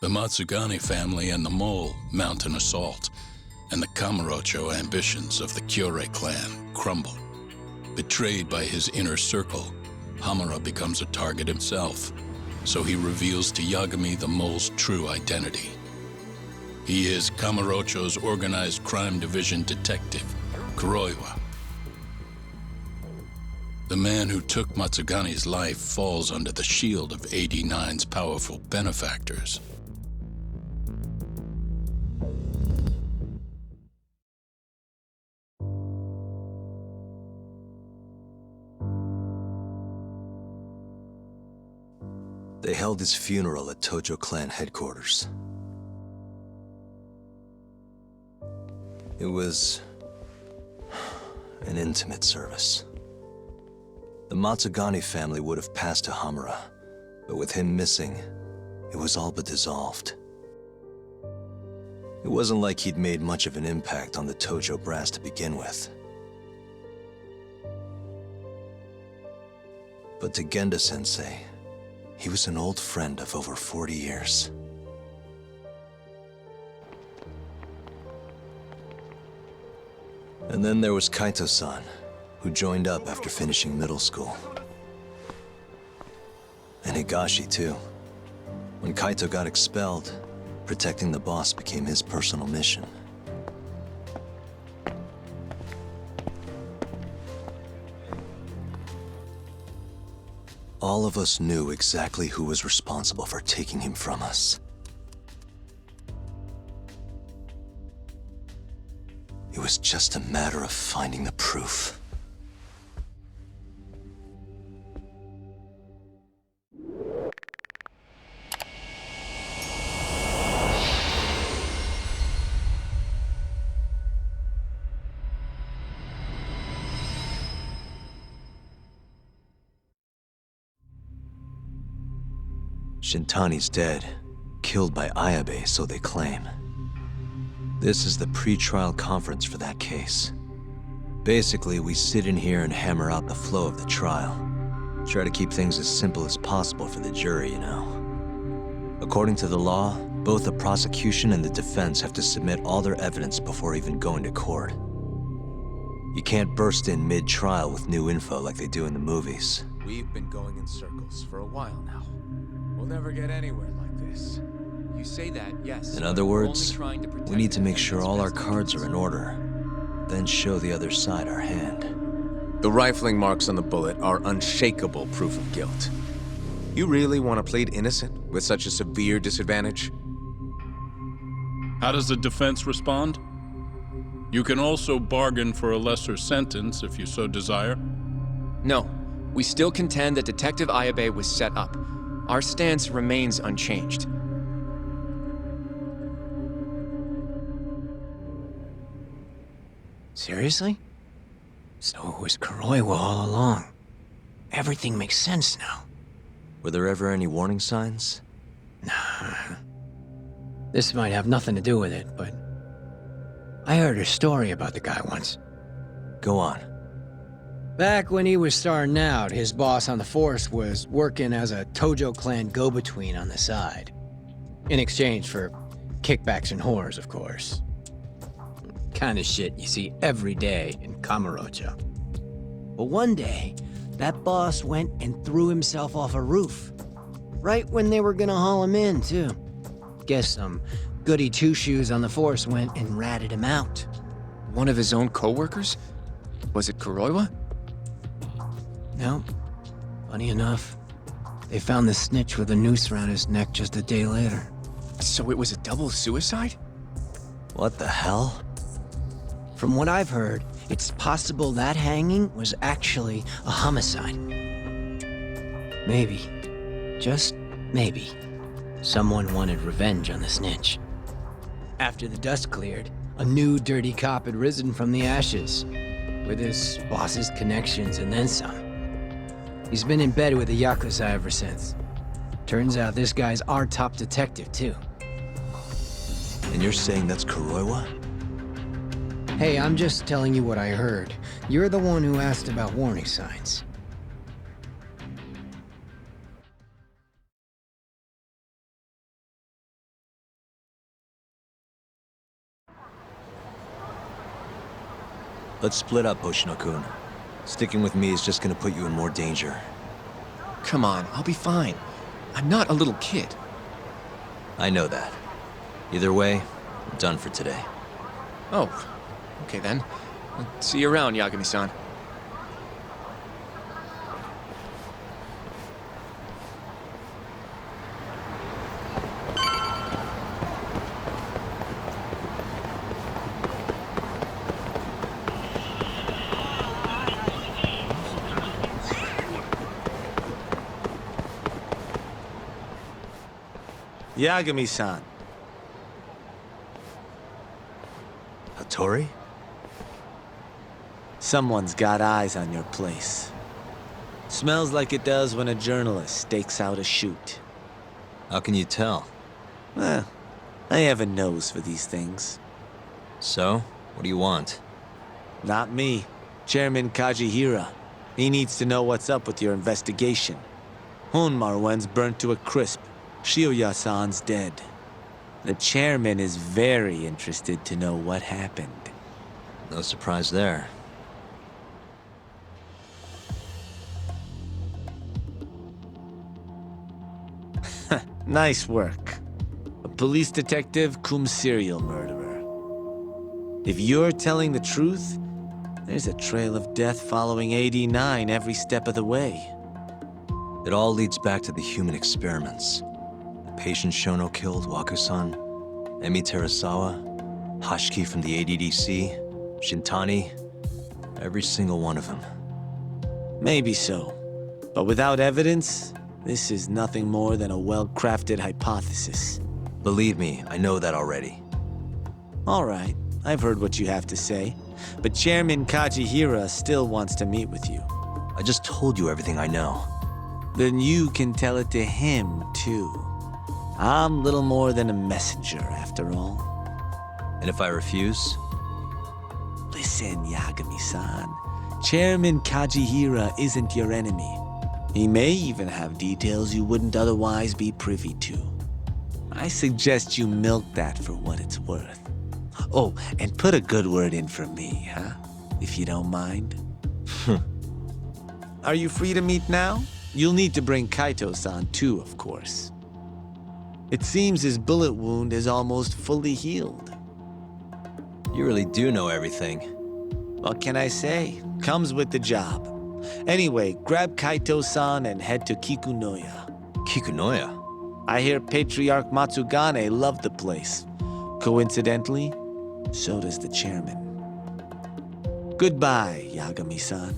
The Matsugane family and the mole mount an assault, and the Kamurocho ambitions of the Kyorei clan crumble. Betrayed by his inner circle, Hamura becomes a target himself, so he reveals to Yagami the mole's true identity. He is Kamurocho's organized crime division detective, Kuroiwa. The man who took Matsugane's life falls under the shield of AD9's powerful benefactors. They held his funeral at Tojo clan headquarters. It was an intimate service. The Matsugane family would have passed to Hamura, but with him missing, it was all but dissolved. It wasn't like he'd made much of an impact on the Tojo brass to begin with. But to Genda-sensei, he was an old friend of over 40 years. And then there was Kaito-san, who joined up after finishing middle school. And Higashi, too. When Kaito got expelled, protecting the boss became his personal mission. All of us knew exactly who was responsible for taking him from us. It was just a matter of finding the proof. Shintani's dead, killed by Ayabe, so they claim. This is the pre-trial conference for that case. Basically, we sit in here and hammer out the flow of the trial. Try to keep things as simple as possible for the jury, you know. According to the law, both the prosecution and the defense have to submit all their evidence before even going to court. You can't burst in mid-trial with new info like they do in the movies. We've been going in circles for a while now. We'll never get anywhere like this. You say that, yes. In other words, we need to make sure all our cards are in order, then show the other side our hand. The rifling marks on the bullet are unshakable proof of guilt. You really want to plead innocent with such a severe disadvantage? How does the defense respond? You can also bargain for a lesser sentence if you so desire. No, we still contend that Detective Ayabe was set up. Our stance remains unchanged. Seriously? So it was Kuroiwa all along. Everything makes sense now. Were there ever any warning signs? Nah. This might have nothing to do with it, but I heard a story about the guy once. Go on. Back when he was starting out, his boss on the force was working as a Tojo clan go-between on the side. In exchange for kickbacks and whores, of course. Kind of shit you see every day in Kamurocho. But one day, that boss went and threw himself off a roof. Right when they were gonna haul him in, too. Guess some goody two-shoes on the force went and ratted him out. One of his own co-workers? Was it Kuroiwa? No. Funny enough, they found the snitch with a noose around his neck just a day later. So it was a double suicide? What the hell? From what I've heard, it's possible that hanging was actually a homicide. Maybe, just maybe, someone wanted revenge on the snitch. After the dust cleared, a new dirty cop had risen from the ashes, with his boss's connections and then some. He's been in bed with the Yakuza ever since. Turns out this guy's our top detective, too. And you're saying that's Kuroiwa? Hey, I'm just telling you what I heard. You're the one who asked about warning signs. Let's split up, Hoshino-kun. Sticking with me is just gonna put you in more danger. Come on, I'll be fine. I'm not a little kid. I know that. Either way, I'm done for today. Oh, okay then. See you around, Yagami-san. Yagami-san. Hattori? Someone's got eyes on your place. Smells like it does when a journalist stakes out a shoot. How can you tell? Well, I have a nose for these things. So, what do you want? Not me. Chairman Kajihira. He needs to know what's up with your investigation. Honmarwen's burnt to a crisp. Shioya-san's dead. The chairman is very interested to know what happened. No surprise there. Nice work. A police detective cum serial murderer. If you're telling the truth, there's a trail of death following AD9 every step of the way. It all leads back to the human experiments. The patient Shono killed, Waku-san, Emi Terasawa, Hashiki from the ADDC, Shintani, every single one of them. Maybe so. But without evidence, this is nothing more than a well-crafted hypothesis. Believe me, I know that already. All right, I've heard what you have to say. But Chairman Kajihira still wants to meet with you. I just told you everything I know. Then you can tell it to him, too. I'm little more than a messenger, after all. And if I refuse? Listen, Yagami-san. Chairman Kajihira isn't your enemy. He may even have details you wouldn't otherwise be privy to. I suggest you milk that for what it's worth. Oh, and put a good word in for me, huh? If you don't mind. Are you free to meet now? You'll need to bring Kaito-san too, of course. It seems his bullet wound is almost fully healed. You really do know everything. What can I say? Comes with the job. Anyway, grab Kaito-san and head to Kikunoya. Kikunoya? I hear Patriarch Matsugane loved the place. Coincidentally, so does the chairman. Goodbye, Yagami-san.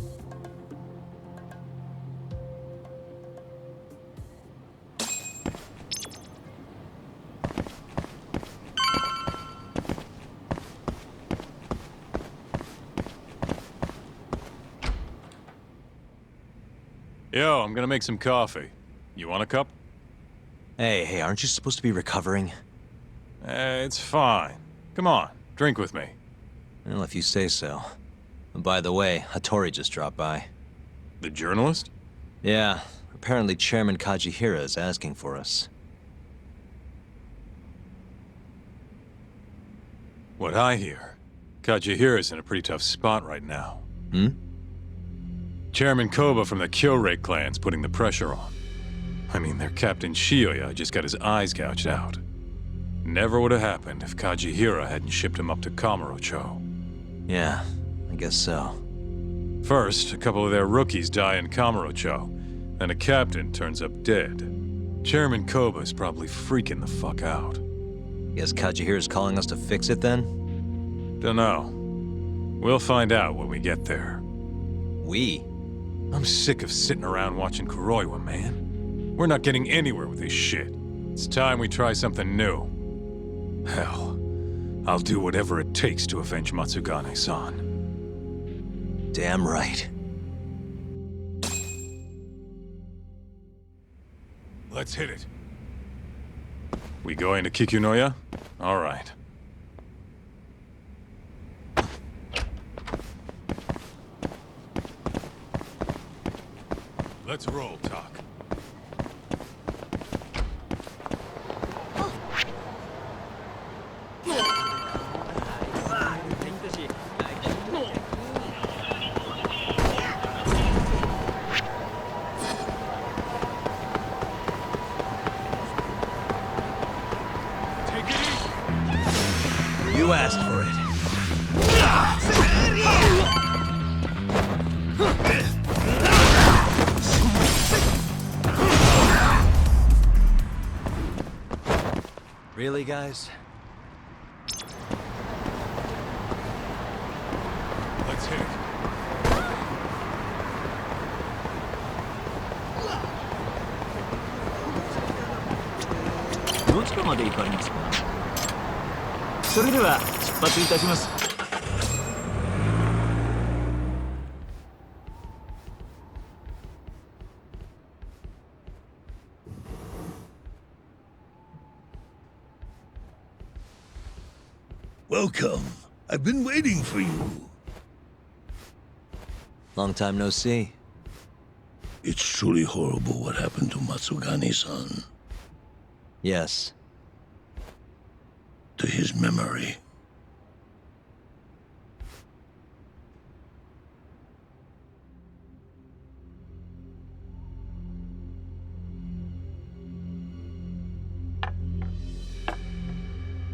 Yo, I'm gonna make some coffee. You want a cup? Hey, aren't you supposed to be recovering? It's fine. Come on, drink with me. Well, if you say so. And by the way, Hattori just dropped by. The journalist? Yeah, apparently Chairman Kajihira is asking for us. What I hear, Kajihira's in a pretty tough spot right now. Hmm? Chairman Koba from the Kyorei clan's putting the pressure on. I mean, their Captain Shioya just got his eyes gouged out. Never would have happened if Kajihira hadn't shipped him up to Kamurocho. Yeah, I guess so. First, a couple of their rookies die in Kamurocho, then a captain turns up dead. Chairman Koba's probably freaking the fuck out. Guess Kajihira's calling us to fix it then? Dunno. We'll find out when we get there. We? I'm sick of sitting around watching Kuroiwa, man. We're not getting anywhere with this shit. It's time we try something new. Hell, I'll do whatever it takes to avenge Matsugane-san. Damn right. Let's hit it. We going to Kikunoya? All right. Let's roll, Talk. You asked for it. Really, guys? Let's hit it. Welcome. I've been waiting for you. Long time no see. It's truly horrible what happened to Matsugane-san. Yes. To his memory.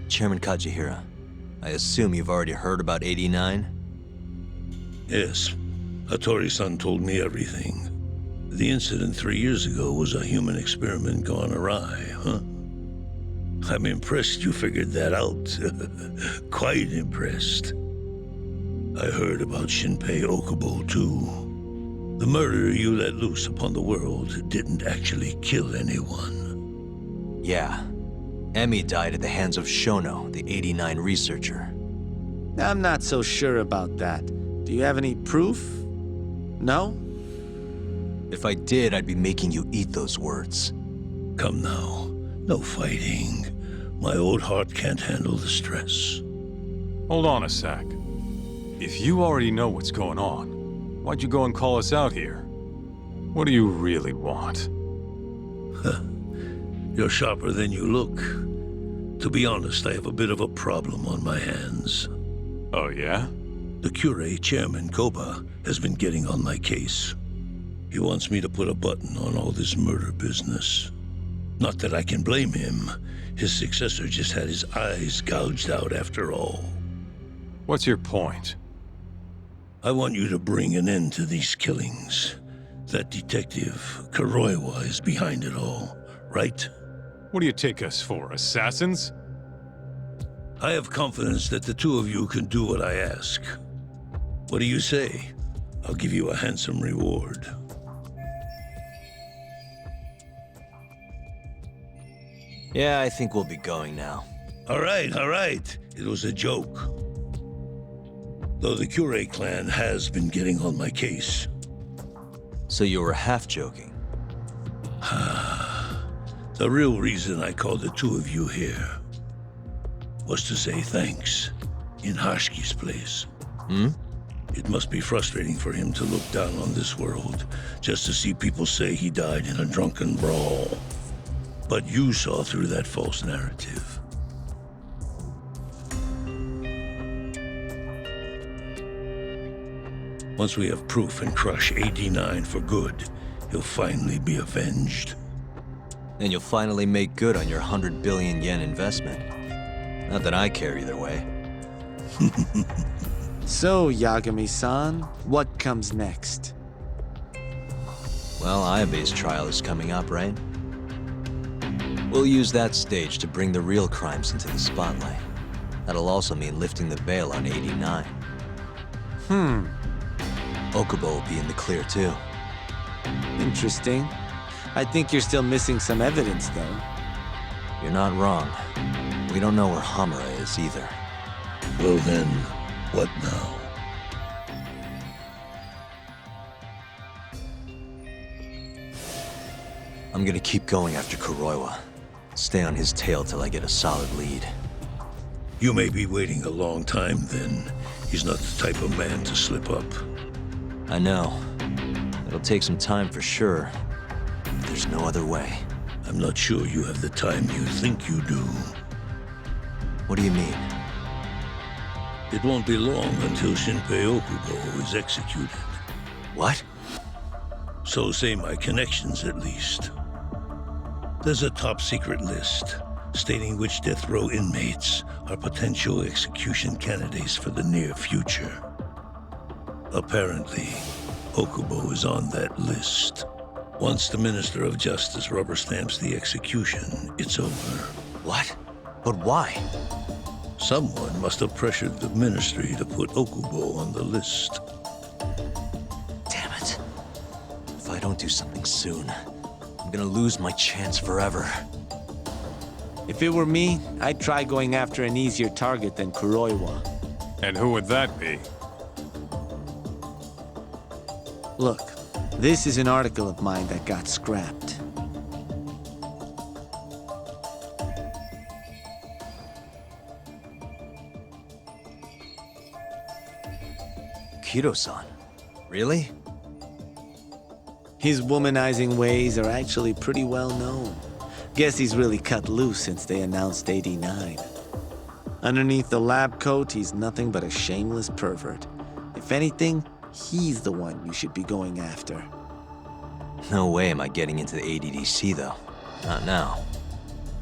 Chairman Kajihira, I assume you've already heard about 89? Yes. Hattori-san told me everything. The incident 3 years ago was a human experiment gone awry, huh? I'm impressed you figured that out. Quite impressed. I heard about Shinpei Okubo, too. The murder you let loose upon the world didn't actually kill anyone. Yeah. Emmy died at the hands of Shono, the 89 researcher. I'm not so sure about that. Do you have any proof? No? If I did, I'd be making you eat those words. Come now. No fighting. My old heart can't handle the stress. Hold on a sec. If you already know what's going on, why'd you go and call us out here? What do you really want? You're sharper than you look. To be honest, I have a bit of a problem on my hands. Oh, yeah? The Cure, Chairman Koba, has been getting on my case. He wants me to put a button on all this murder business. Not that I can blame him. His successor just had his eyes gouged out after all. What's your point? I want you to bring an end to these killings. That detective, Kuroiwa, is behind it all, right? What do you take us for, assassins? I have confidence that the two of you can do what I ask. What do you say? I'll give you a handsome reward. Yeah, I think we'll be going now. All right. It was a joke. Though the Cure clan has been getting on my case. So you were half joking? The real reason I called the two of you here was to say thanks in Hashki's place. It must be frustrating for him to look down on this world just to see people say he died in a drunken brawl. But you saw through that false narrative. Once we have proof and crush AD9 for good, he'll finally be avenged. And you'll finally make good on your 100 billion yen investment. Not that I care either way. So, Yagami-san, what comes next? Well, Ayabe's trial is coming up, right? We'll use that stage to bring the real crimes into the spotlight. That'll also mean lifting the veil on 89. Okubo will be in the clear, too. Interesting. I think you're still missing some evidence, though. You're not wrong. We don't know where Hamura is, either. Well then, what now? I'm gonna keep going after Kuroiwa. Stay on his tail till I get a solid lead. You may be waiting a long time then. He's not the type of man to slip up. I know. It'll take some time for sure. But there's no other way. I'm not sure you have the time you think you do. What do you mean? It won't be long until Shinpei Okubo is executed. What? So say my connections, at least. There's a top-secret list. stating which death row inmates are potential execution candidates for the near future. Apparently, Okubo is on that list. Once the Minister of Justice rubber stamps the execution, it's over. What? But why? Someone must have pressured the Ministry to put Okubo on the list. Damn it. If I don't do something soon, I'm gonna lose my chance forever. If it were me, I'd try going after an easier target than Kuroiwa. And who would that be? Look, this is an article of mine that got scrapped. Kido-san? Really? His womanizing ways are actually pretty well known. Guess he's really cut loose since they announced 89. Underneath the lab coat, he's nothing but a shameless pervert. If anything, he's the one you should be going after. No way am I getting into the ADDC, though. Not now.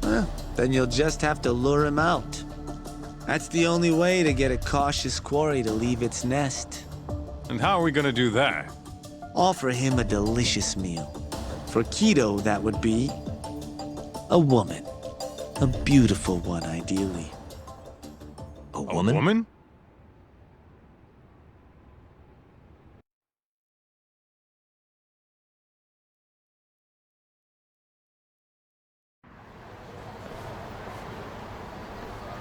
Well, then you'll just have to lure him out. That's the only way to get a cautious quarry to leave its nest. And how are we gonna do that? Offer him a delicious meal. For Kido, that would be a woman. A beautiful one, ideally. A A woman? woman?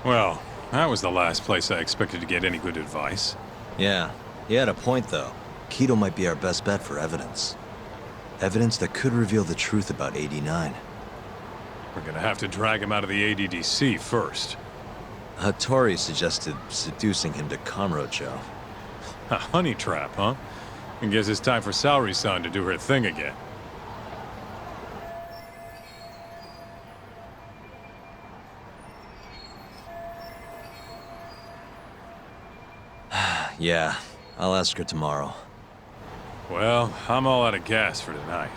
Well, that was the last place I expected to get any good advice. Yeah, he had a point, though. Kido might be our best bet for evidence. Evidence that could reveal the truth about 89. We're gonna have to drag him out of the ADDC first. Hattori suggested seducing him to Kamurocho. A honey trap, huh? I guess it's time for Saori-san to do her thing again. Yeah, I'll ask her tomorrow. Well, I'm all out of gas for tonight.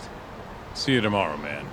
See you tomorrow, man.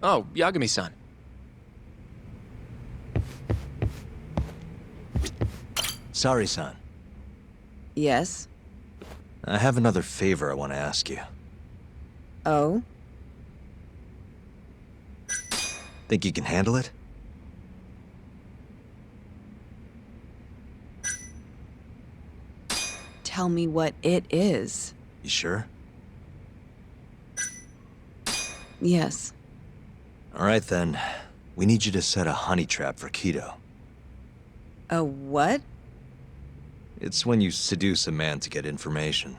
Oh, Yagami-san. Sorry, son. Yes? I have another favor I want to ask you. Oh? Think you can handle it? Tell me what it is. You sure? Yes. All right, then. We need you to set a honey trap for Kido. A what? It's when you seduce a man to get information.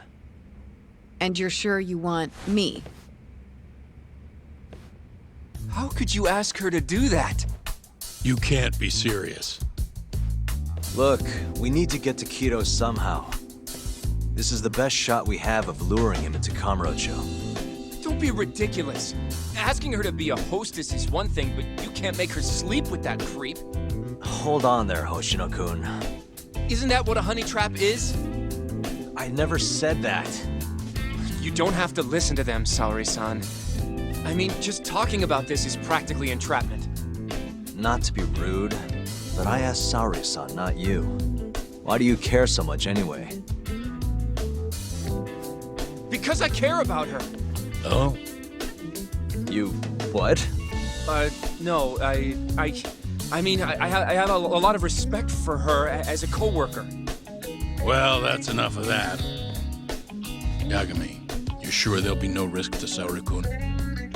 And you're sure you want me? How could you ask her to do that? You can't be serious. Look, we need to get to Kido somehow. This is the best shot we have of luring him into Kamurocho. Don't be ridiculous. Asking her to be a hostess is one thing, but you can't make her sleep with that creep. Hold on there, Hoshino-kun. Isn't that what a honey trap is? I never said that. You don't have to listen to them, Saori-san. I mean, just talking about this is practically entrapment. Not to be rude, but I asked Saori-san, not you. Why do you care so much anyway? Because I care about her. Oh? You... what? No, I mean, I have a lot of respect for her as a coworker. Well, that's enough of that. Yagami, you sure there'll be no risk to Saori-kun?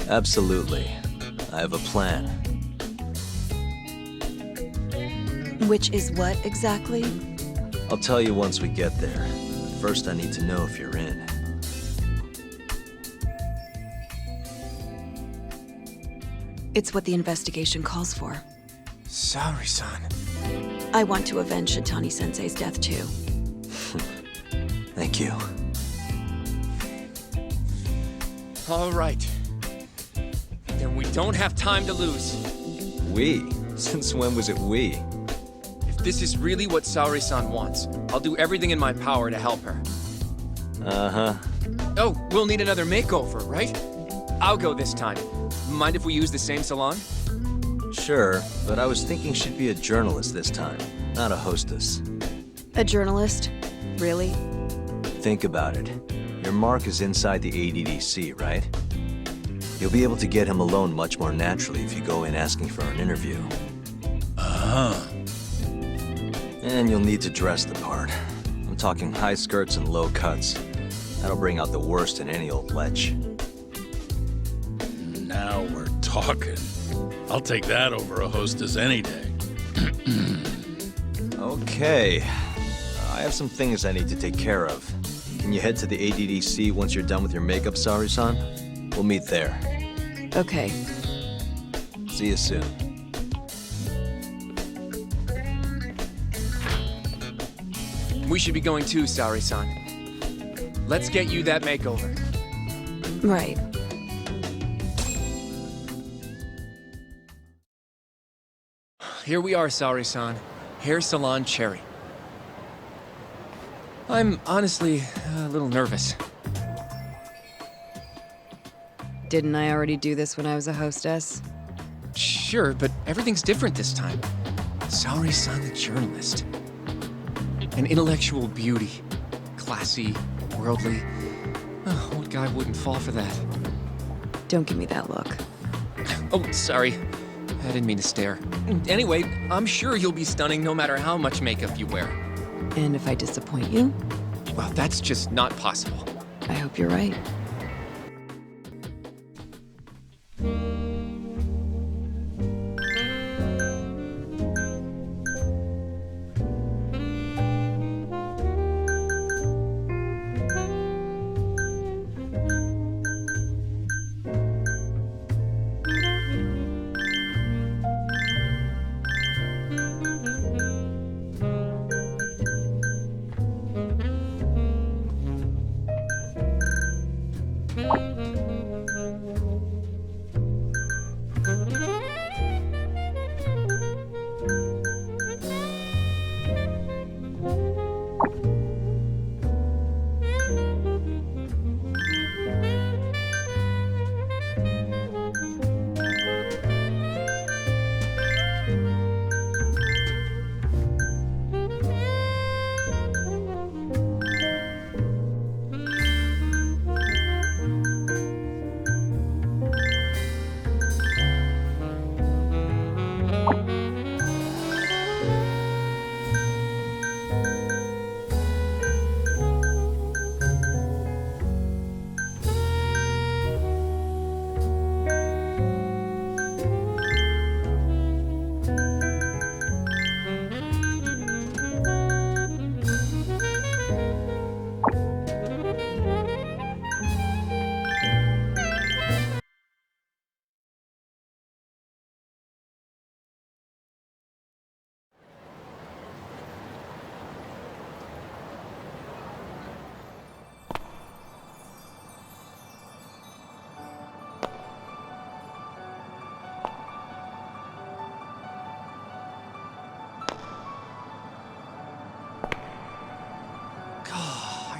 Absolutely. I have a plan. Which is what exactly? I'll tell you once we get there. First, I need to know if you're in. It's what the investigation calls for. Saori-san. I want to avenge Shitani-sensei's death too. Thank you. All right. Then we don't have time to lose. We? Since when was it we? If this is really what Saori-san wants, I'll do everything in my power to help her. Uh-huh. Oh, we'll need another makeover, right? I'll go this time. Mind if we use the same salon? Sure, but I was thinking she'd be a journalist this time, not a hostess. A journalist? Really? Think about it. Your mark is inside the ADDC, right? You'll be able to get him alone much more naturally if you go in asking for an interview. Uh-huh. And you'll need to dress the part. I'm talking high skirts and low cuts. That'll bring out the worst in any old lech. Now we're talking. I'll take that over a hostess any day. Okay. I have some things I need to take care of. Can you head to the ADDC once you're done with your makeup, Saori-san? We'll meet there. Okay. See you soon. We should be going too, Saori-san. Let's get you that makeover. Right. Here we are, Saori-san. Hair Salon Cherry. I'm honestly a little nervous. Didn't I already do this when I was a hostess? Sure, but everything's different this time. Saori-san, the journalist. An intellectual beauty. Classy, worldly. Oh, what guy wouldn't fall for that? Don't give me that look. Oh, sorry. I didn't mean to stare. Anyway, I'm sure you'll be stunning no matter how much makeup you wear. And if I disappoint you, Well, that's just not possible. I hope you're right.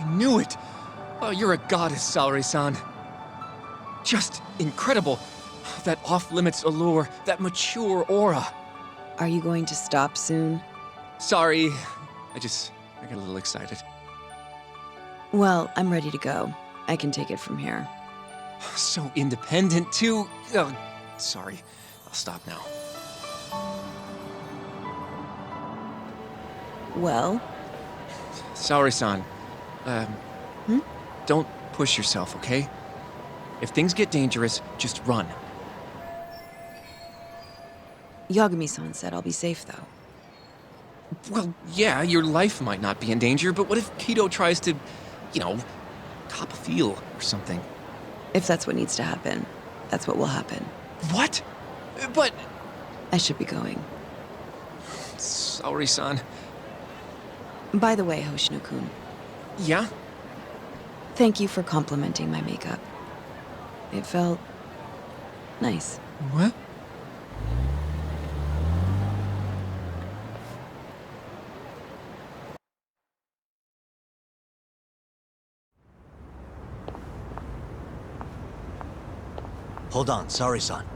I knew it! Oh, you're a goddess, Saori-san. Just incredible. That off-limits allure, that mature aura. Are you going to stop soon? Sorry, I got a little excited. Well, I'm ready to go. I can take it from here. So independent, too. Oh, sorry, I'll stop now. Well? Saori-san, don't push yourself, okay? If things get dangerous, just run. Yagami-san said I'll be safe, though. Well, yeah, your life might not be in danger, but what if Kido tries to, cop a feel or something? If that's what needs to happen, that's what will happen. What? But... I should be going. Saori-san. By the way, Hoshino-kun, Yeah? thank you for complimenting my makeup. It felt... nice. What? Hold on, sorry, son.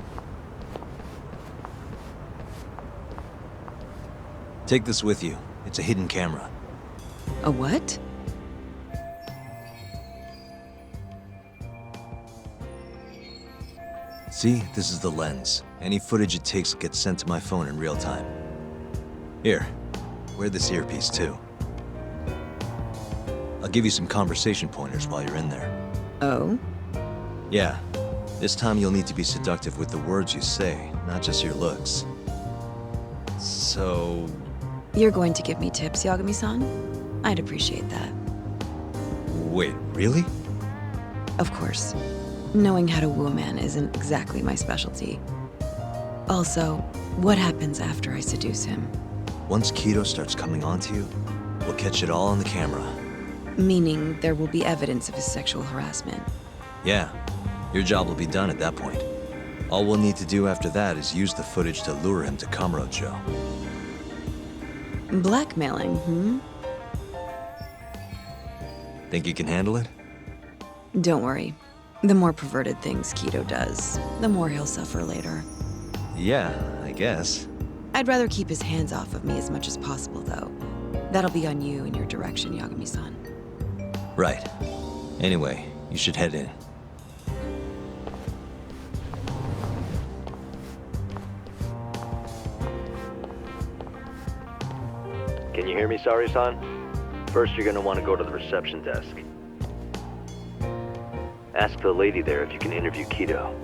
Take this with you. It's a hidden camera. A what? See, this is the lens. Any footage it takes gets sent to my phone in real time. Here, wear this earpiece too. I'll give you some conversation pointers while you're in there. Oh? Yeah, this time you'll need to be seductive with the words you say, not just your looks. So... You're going to give me tips, Yagami-san? I'd appreciate that. Wait, really? Of course. Knowing how to woo a man isn't exactly my specialty. Also, what happens after I seduce him? Once Kido starts coming onto you, we'll catch it all on the camera. Meaning there will be evidence of his sexual harassment. Yeah, your job will be done at that point. All we'll need to do after that is use the footage to lure him to Kamurocho. Blackmailing, Think you can handle it? Don't worry. The more perverted things Kido does, the more he'll suffer later. Yeah, I guess. I'd rather keep his hands off of me as much as possible, though. That'll be on you and your direction, Yagami-san. Right. Anyway, you should head in. Can you hear me, Saori-san? First, you're gonna want to go to the reception desk. Ask the lady there if you can interview Kido.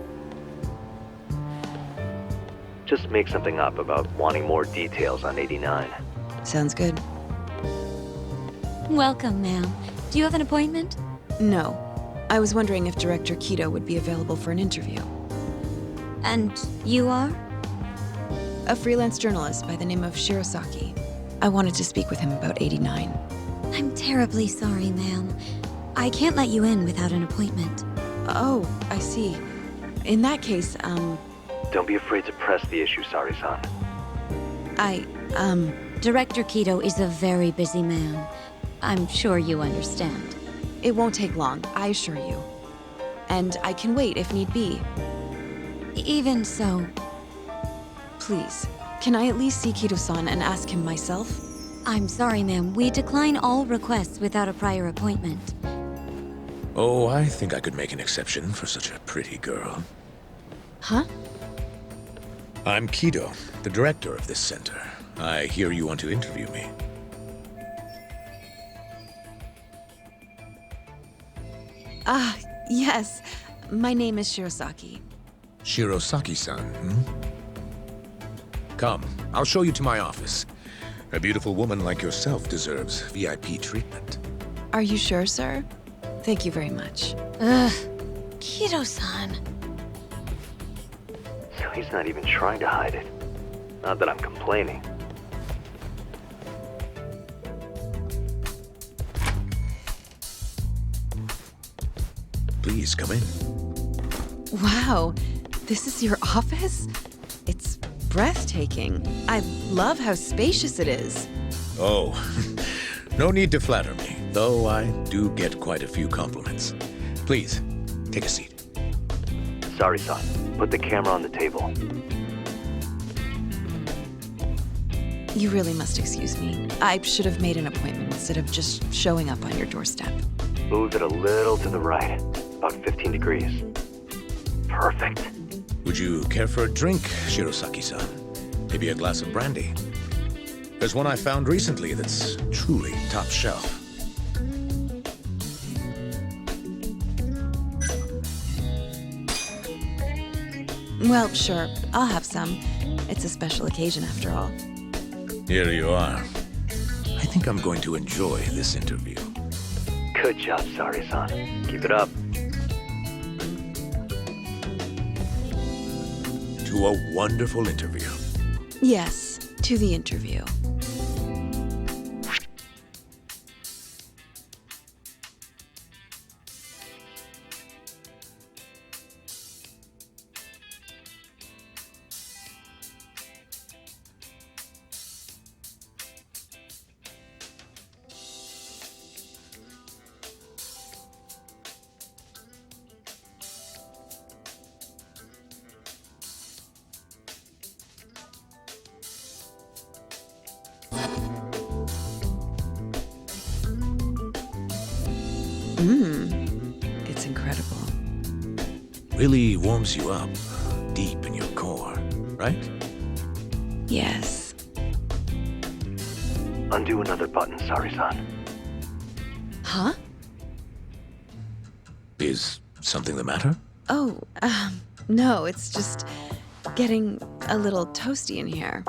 Just make something up about wanting more details on 89. Sounds good. Welcome, ma'am. Do you have an appointment? No. I was wondering if Director Kido would be available for an interview. And you are? A freelance journalist by the name of Shirosaki. I wanted to speak with him about 89. I'm terribly sorry, ma'am. I can't let you in without an appointment. Oh, I see. In that case, Don't be afraid to press the issue, Saori-san. Director Kido is a very busy man. I'm sure you understand. It won't take long, I assure you. And I can wait if need be. Even so, Please, can I at least see Kido-san and ask him myself? I'm sorry, ma'am. We decline all requests without a prior appointment. Oh, I think I could make an exception for such a pretty girl. Huh? I'm Kido, the director of this center. I hear you want to interview me. Ah, yes. My name is Shirosaki. Shirosaki-san, Come, I'll show you to my office. A beautiful woman like yourself deserves VIP treatment. Are you sure, sir? Thank you very much. Ugh. Kido-san. So he's not even trying to hide it. Not that I'm complaining. Please, come in. Wow, this is your office? It's breathtaking. I love how spacious it is. Oh, no need to flatter me. though I do get quite a few compliments. Please, take a seat. Sorry, son. Put the camera on the table. You really must excuse me. I should have made an appointment instead of just showing up on your doorstep. Move it a little to the right. About 15 degrees. Perfect. Would you care for a drink, Shirosaki-san? Maybe a glass of brandy? There's one I found recently that's truly top shelf. Well, sure. I'll have some. It's a special occasion after all. Here you are. I think I'm going to enjoy this interview. Good job, Sari-san. Keep it up. To a wonderful interview. Yes, to the interview. It's incredible. Really warms you up deep in your core, right? Yes. Undo another button, Sari-san. Huh? Is something the matter? Oh, no, it's just getting a little toasty in here.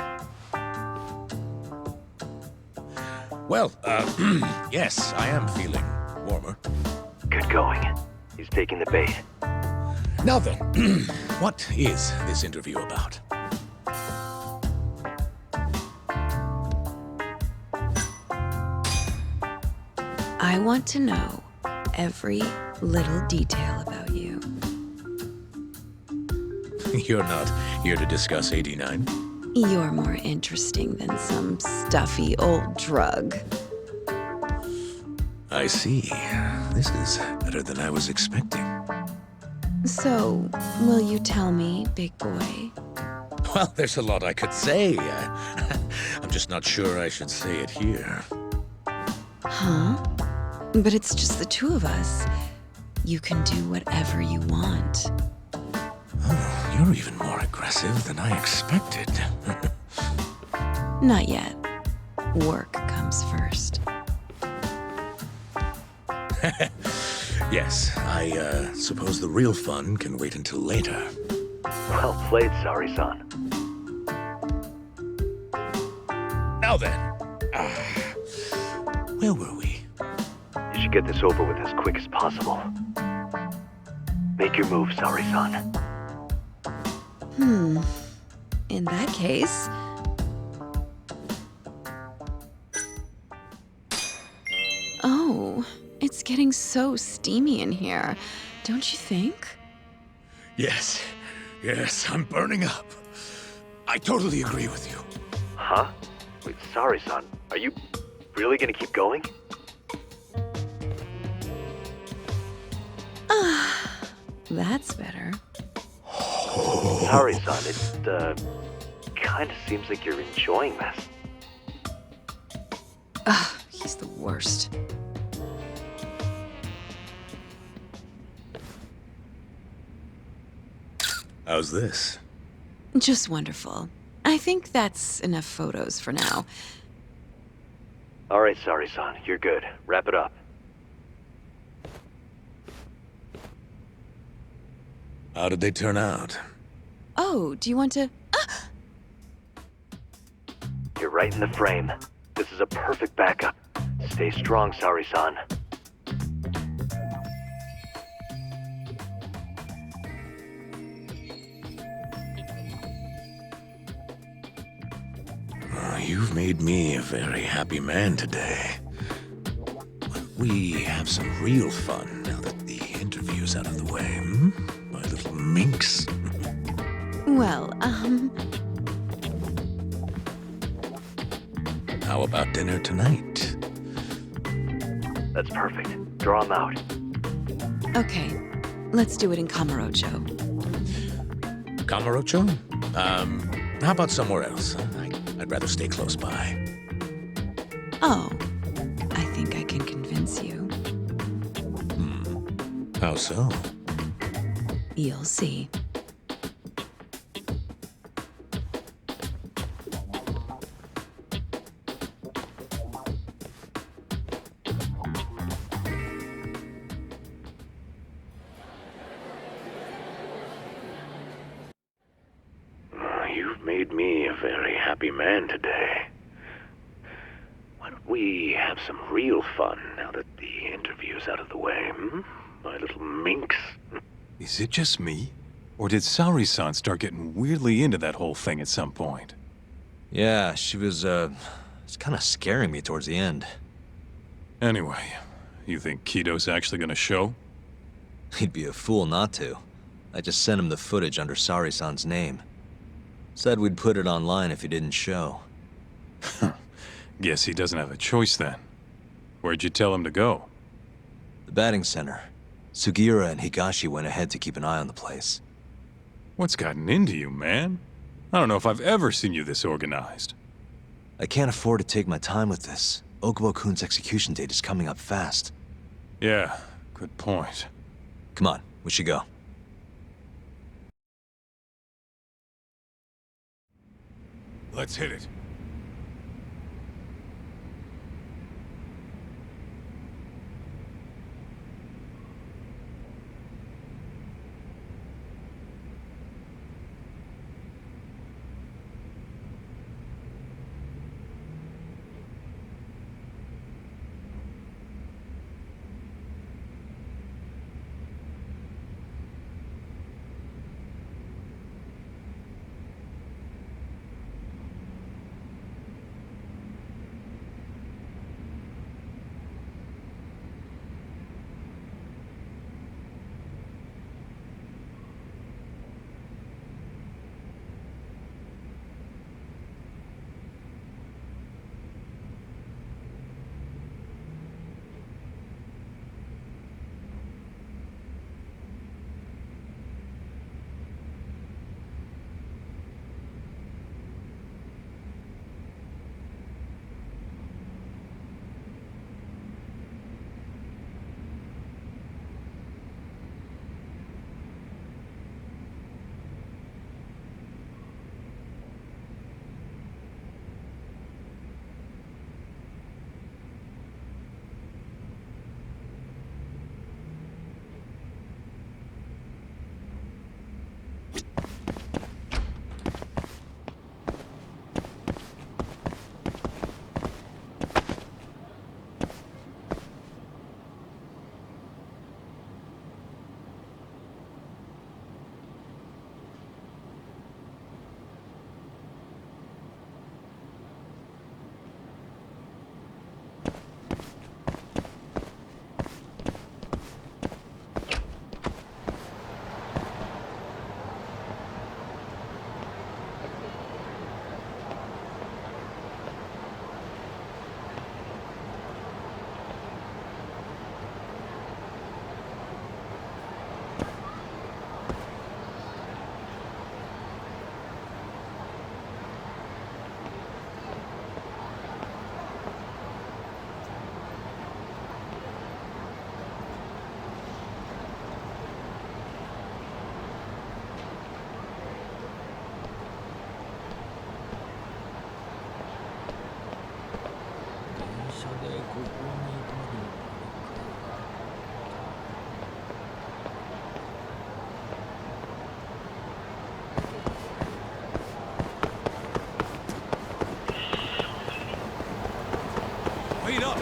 Well, yes, I am feeling warmer. Good going. He's taking the bait. Now then, what is this interview about? I want to know every little detail about you. You're not here to discuss 89? You're more interesting than some stuffy old drug. I see. This is better than I was expecting. So, will you tell me, big boy? Well, there's a lot I could say. I'm just not sure I should say it here. Huh? But it's just the two of us. You can do whatever you want. Oh, you're even more aggressive than I expected. Not yet. Work comes first. Yes, I suppose the real fun can wait until later. Well played, Sari-san. Now then, where were we? You should get this over with as quick as possible. Make your move, Sari-san. In that case... Oh, it's getting so steamy in here, don't you think? Yes, I'm burning up. I totally agree with you. Huh? Wait, Sari-san, are you really gonna keep going? That's better. Sari-san, it, kinda seems like you're enjoying this. He's the worst. How's this? Just wonderful. I think that's enough photos for now. Alright, Sari-san, you're good. Wrap it up. How did they turn out? Oh, do you want to... You're right in the frame. This is a perfect backup. Stay strong, Sari-san. You've made me a very happy man today. Why don't we have some real fun now that the interview's out of the way, My little minx. Well, How about dinner tonight? That's perfect. Draw him out. Okay, let's do it in Kamurocho. Kamurocho? How about somewhere else? I'd rather stay close by. Oh, I think I can convince you. How so? You'll see. You've made me a very happy man today. Why don't we have some real fun now that the interview's out of the way, my little minx? Is it just me? Or did Saori-san start getting weirdly into that whole thing at some point? Yeah, she was, it's kind of scaring me towards the end. Anyway, you think Kido's actually gonna show? He'd be a fool not to. I just sent him the footage under Saori-san's name. Said we'd put it online if he didn't show. Guess he doesn't have a choice then. Where'd you tell him to go? The batting center. Sugiura and Higashi went ahead to keep an eye on the place. What's gotten into you, man? I don't know if I've ever seen you this organized. I can't afford to take my time with this. Okubo-kun's execution date is coming up fast. Yeah, good point. Come on, we should go. Let's hit it. Wait up!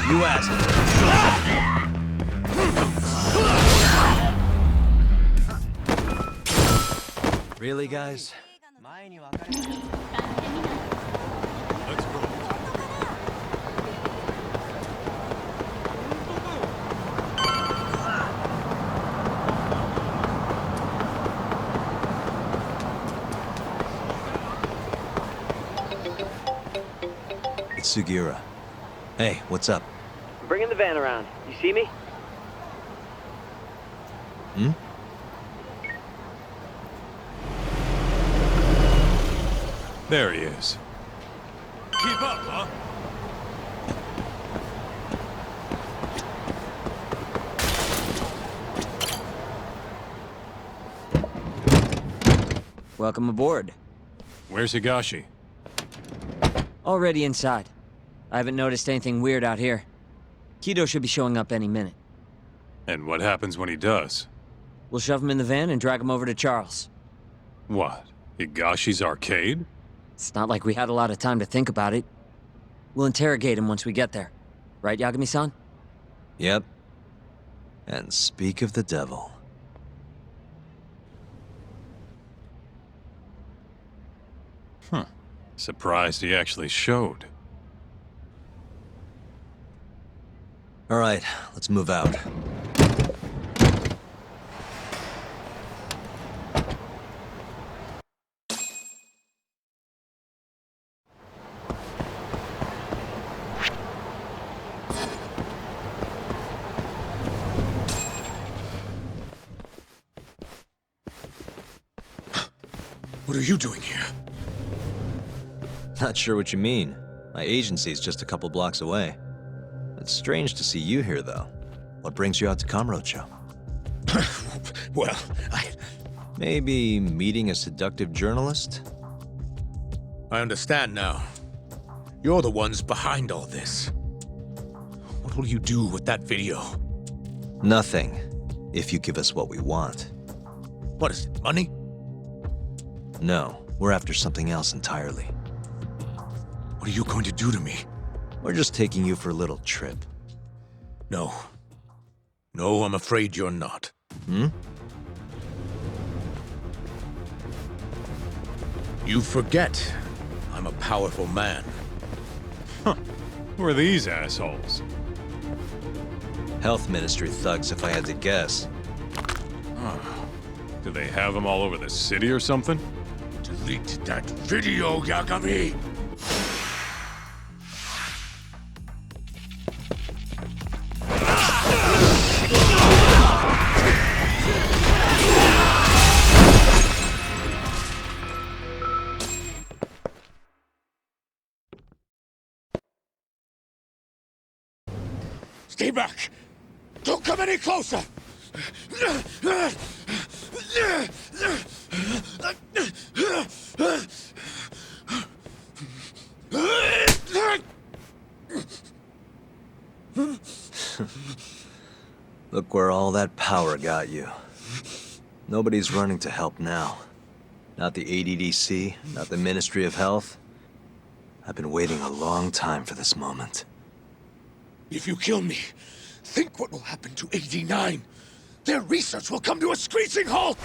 You asked. Really, guys? Let's roll. It's Sugiura. Hey, what's up? I'm bringing the van around. You see me? Hmm? There he is. Keep up, huh? Welcome aboard. Where's Higashi? Already inside. I haven't noticed anything weird out here. Kido should be showing up any minute. And what happens when he does? We'll shove him in the van and drag him over to Charles. What? Higashi's arcade? It's not like we had a lot of time to think about it. We'll interrogate him once we get there. Right, Yagami-san? Yep. And speak of the devil. Huh. Surprised he actually showed. All right, let's move out. What are you doing here? Not sure what you mean. My agency's just a couple blocks away. It's strange to see you here, though. What brings you out to Kamurocho? Well, Maybe meeting a seductive journalist? I understand now. You're the ones behind all this. What will you do with that video? Nothing, if you give us what we want. What is it, money? No, we're after something else entirely. What are you going to do to me? We're just taking you for a little trip. No. No, I'm afraid you're not. Hmm? You forget. I'm a powerful man. Huh. Who are these assholes? Health Ministry thugs, if I had to guess. Oh. Do they have them all over the city or something? Delete that video, Yagami! Stay back! Don't come any closer! Look where all that power got you. Nobody's running to help now. Not the ADDC, not the Ministry of Health. I've been waiting a long time for this moment. If you kill me, think what will happen to 89. Their research will come to a screeching halt!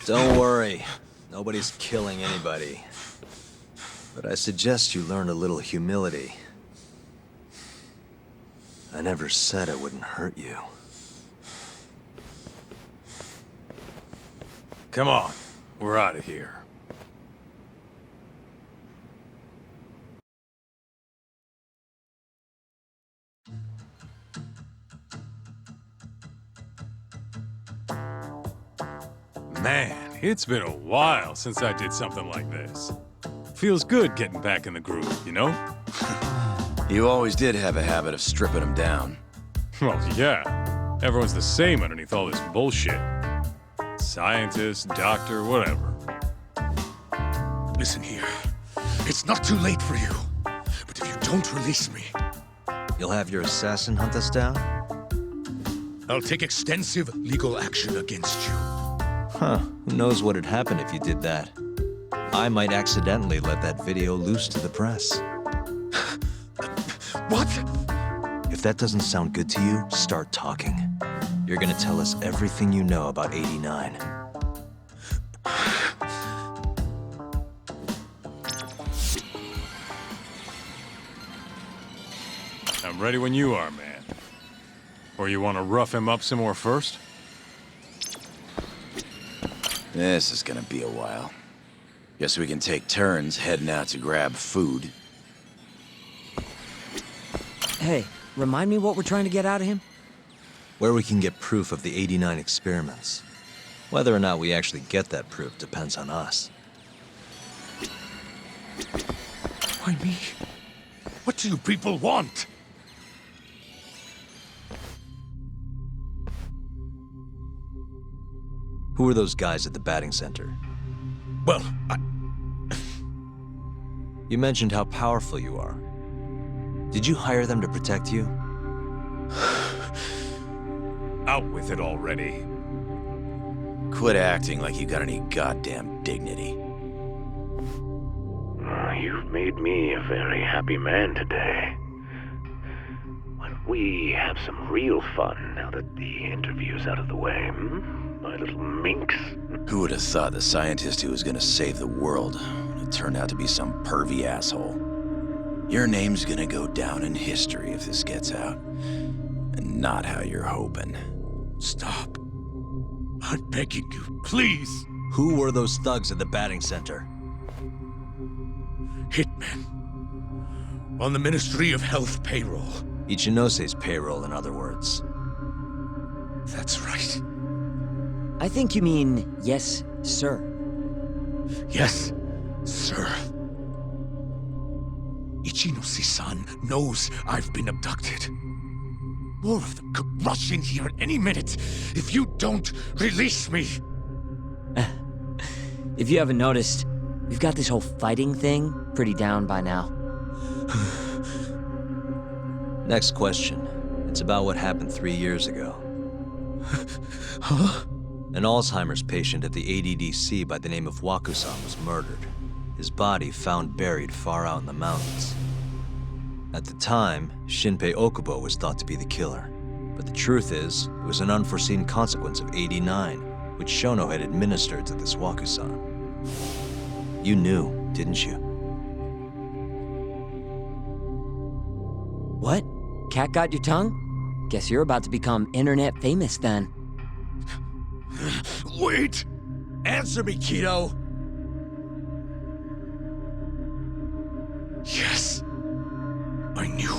Don't worry. Nobody's killing anybody. But I suggest you learn a little humility. I never said I wouldn't hurt you. Come on, we're out of here. Man, it's been a while since I did something like this. Feels good getting back in the groove, you know? You always did have a habit of stripping them down. Well, yeah. Everyone's the same underneath all this bullshit. Scientist, doctor, whatever. Listen here. It's not too late for you. But if you don't release me, You'll have your assassin hunt us down? I'll take extensive legal action against you. Huh. Who knows what'd happen if you did that? I might accidentally let that video loose to the press. What? If that doesn't sound good to you, start talking. You're gonna tell us everything you know about 89. Ready when you are, man. Or you want to rough him up some more first? This is gonna be a while. Guess we can take turns heading out to grab food. Hey, remind me what we're trying to get out of him? Where we can get proof of the 89 experiments. Whether or not we actually get that proof depends on us. Why me? What do you people want? Who are those guys at the batting center? Well, You mentioned how powerful you are. Did you hire them to protect you? out with it already. Quit acting like you got any goddamn dignity. You've made me a very happy man today. Why don't we have some real fun now that the interview's out of the way, my little minx? Who would have thought the scientist who was gonna save the world would turn out to be some pervy asshole? Your name's gonna go down in history if this gets out. And not how you're hoping. Stop. I'm begging you, please. Who were those thugs at the batting center? Hitmen. On the Ministry of Health payroll. Ichinose's payroll, in other words. That's right. I think you mean, yes, sir. Yes, sir. Ichinose-san knows I've been abducted. More of them could rush in here at any minute if you don't release me. If you haven't noticed, we've got this whole fighting thing pretty down by now. Next question. It's about what happened 3 years ago. Huh? An Alzheimer's patient at the ADDC by the name of Wakusan was murdered. His body found buried far out in the mountains. At the time, Shinpei Okubo was thought to be the killer. But the truth is, it was an unforeseen consequence of 89, which Shono had administered to this Wakusan. You knew, didn't you? What? Cat got your tongue? Guess you're about to become internet famous then. Wait! Answer me, Kido! Yes. I knew.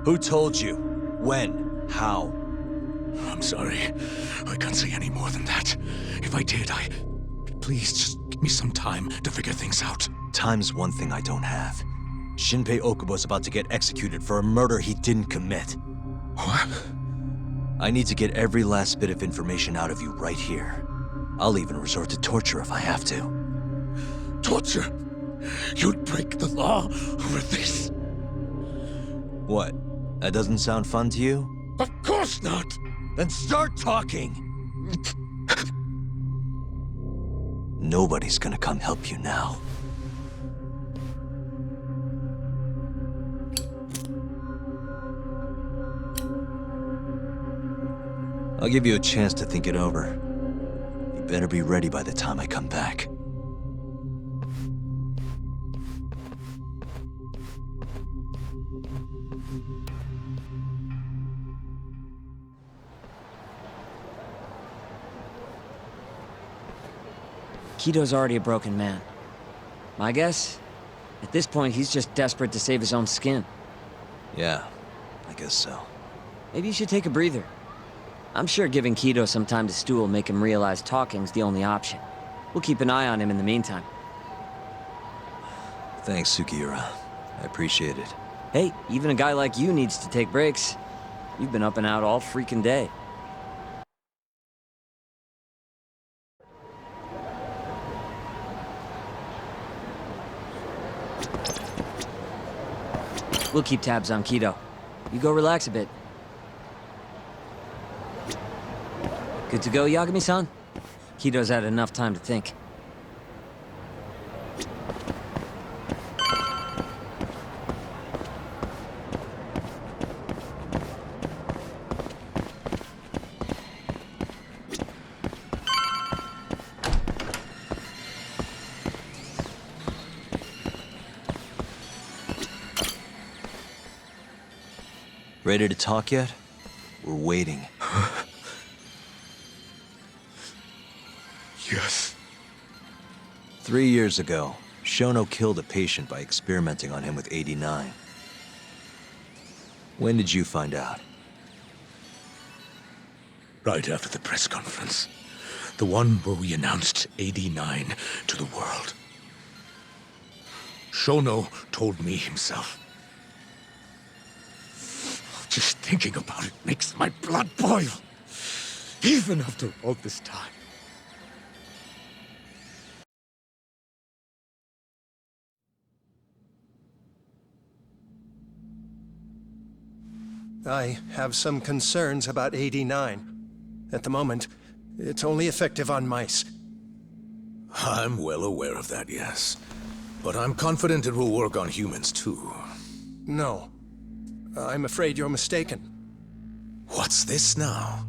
Who told you? When? How? I'm sorry. I can't say any more than that. If I did, Please, just give me some time to figure things out. Time's one thing I don't have. Shinpei Okubo's about to get executed for a murder he didn't commit. What? I need to get every last bit of information out of you right here. I'll even resort to torture if I have to. Torture? You'd break the law over this? What? That doesn't sound fun to you? Of course not! Then start talking! Nobody's gonna come help you now. I'll give you a chance to think it over. You better be ready by the time I come back. Kido's already a broken man. My guess? At this point, he's just desperate to save his own skin. Yeah, I guess so. Maybe you should take a breather. I'm sure giving Kido some time to stew will make him realize talking's the only option. We'll keep an eye on him in the meantime. Thanks, Sugiura. I appreciate it. Hey, even a guy like you needs to take breaks. You've been up and out all freaking day. We'll keep tabs on Kido. You go relax a bit. Good to go, Yagami-san? Kido's had enough time to think. Ready to talk yet? We're waiting. Yes. 3 years ago, Shono killed a patient by experimenting on him with 89. When did you find out? Right after the press conference. The one where we announced 89 to the world. Shono told me himself. Just thinking about it makes my blood boil. Even after all this time. I have some concerns about 89. At the moment, it's only effective on mice. I'm well aware of that, yes. But I'm confident it will work on humans, too. No. I'm afraid you're mistaken. What's this now?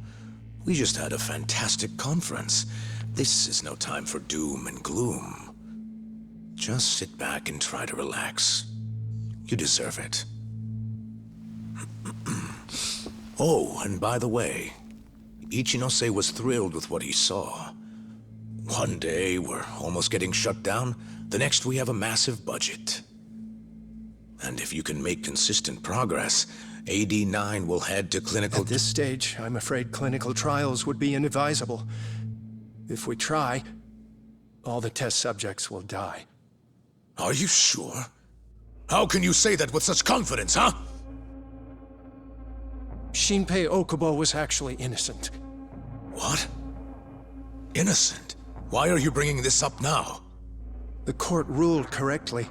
We just had a fantastic conference. This is no time for doom and gloom. Just sit back and try to relax. You deserve it. Oh, and by the way, Ichinose was thrilled with what he saw. One day, we're almost getting shut down. The next, we have a massive budget. And if you can make consistent progress, AD9 will head to clinical... At this stage, I'm afraid clinical trials would be inadvisable. If we try, all the test subjects will die. Are you sure? How can you say that with such confidence, huh? Shinpei Okubo was actually innocent. What? Innocent? Why are you bringing this up now? The court ruled correctly.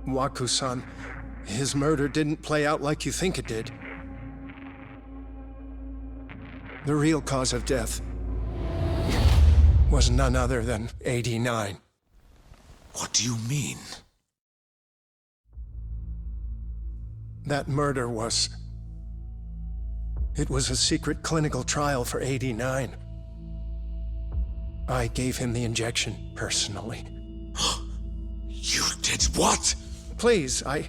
Waku-san, his murder didn't play out like you think it did. The real cause of death was none other than 89. What do you mean? That murder was... It was a secret clinical trial for 89. I gave him the injection, personally. You did what? Please, I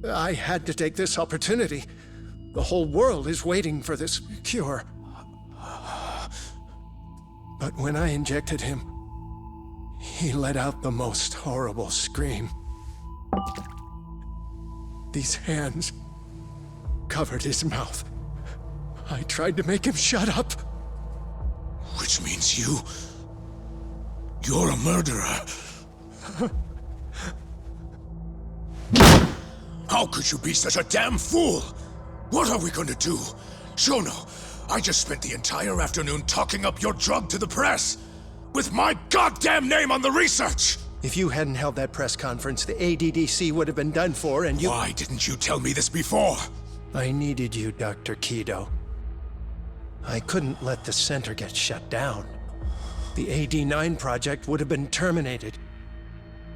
had to take this opportunity. The whole world is waiting for this cure. But when I injected him, he let out the most horrible scream. These hands covered his mouth. I tried to make him shut up. Which means you're a murderer. How could you be such a damn fool? What are we gonna do? Shono, I just spent the entire afternoon talking up your drug to the press, with my goddamn name on the research! If you hadn't held that press conference, the ADDC would have been done for, and you... Why didn't you tell me this before? I needed you, Dr. Kido. I couldn't let the center get shut down. The AD9 project would have been terminated.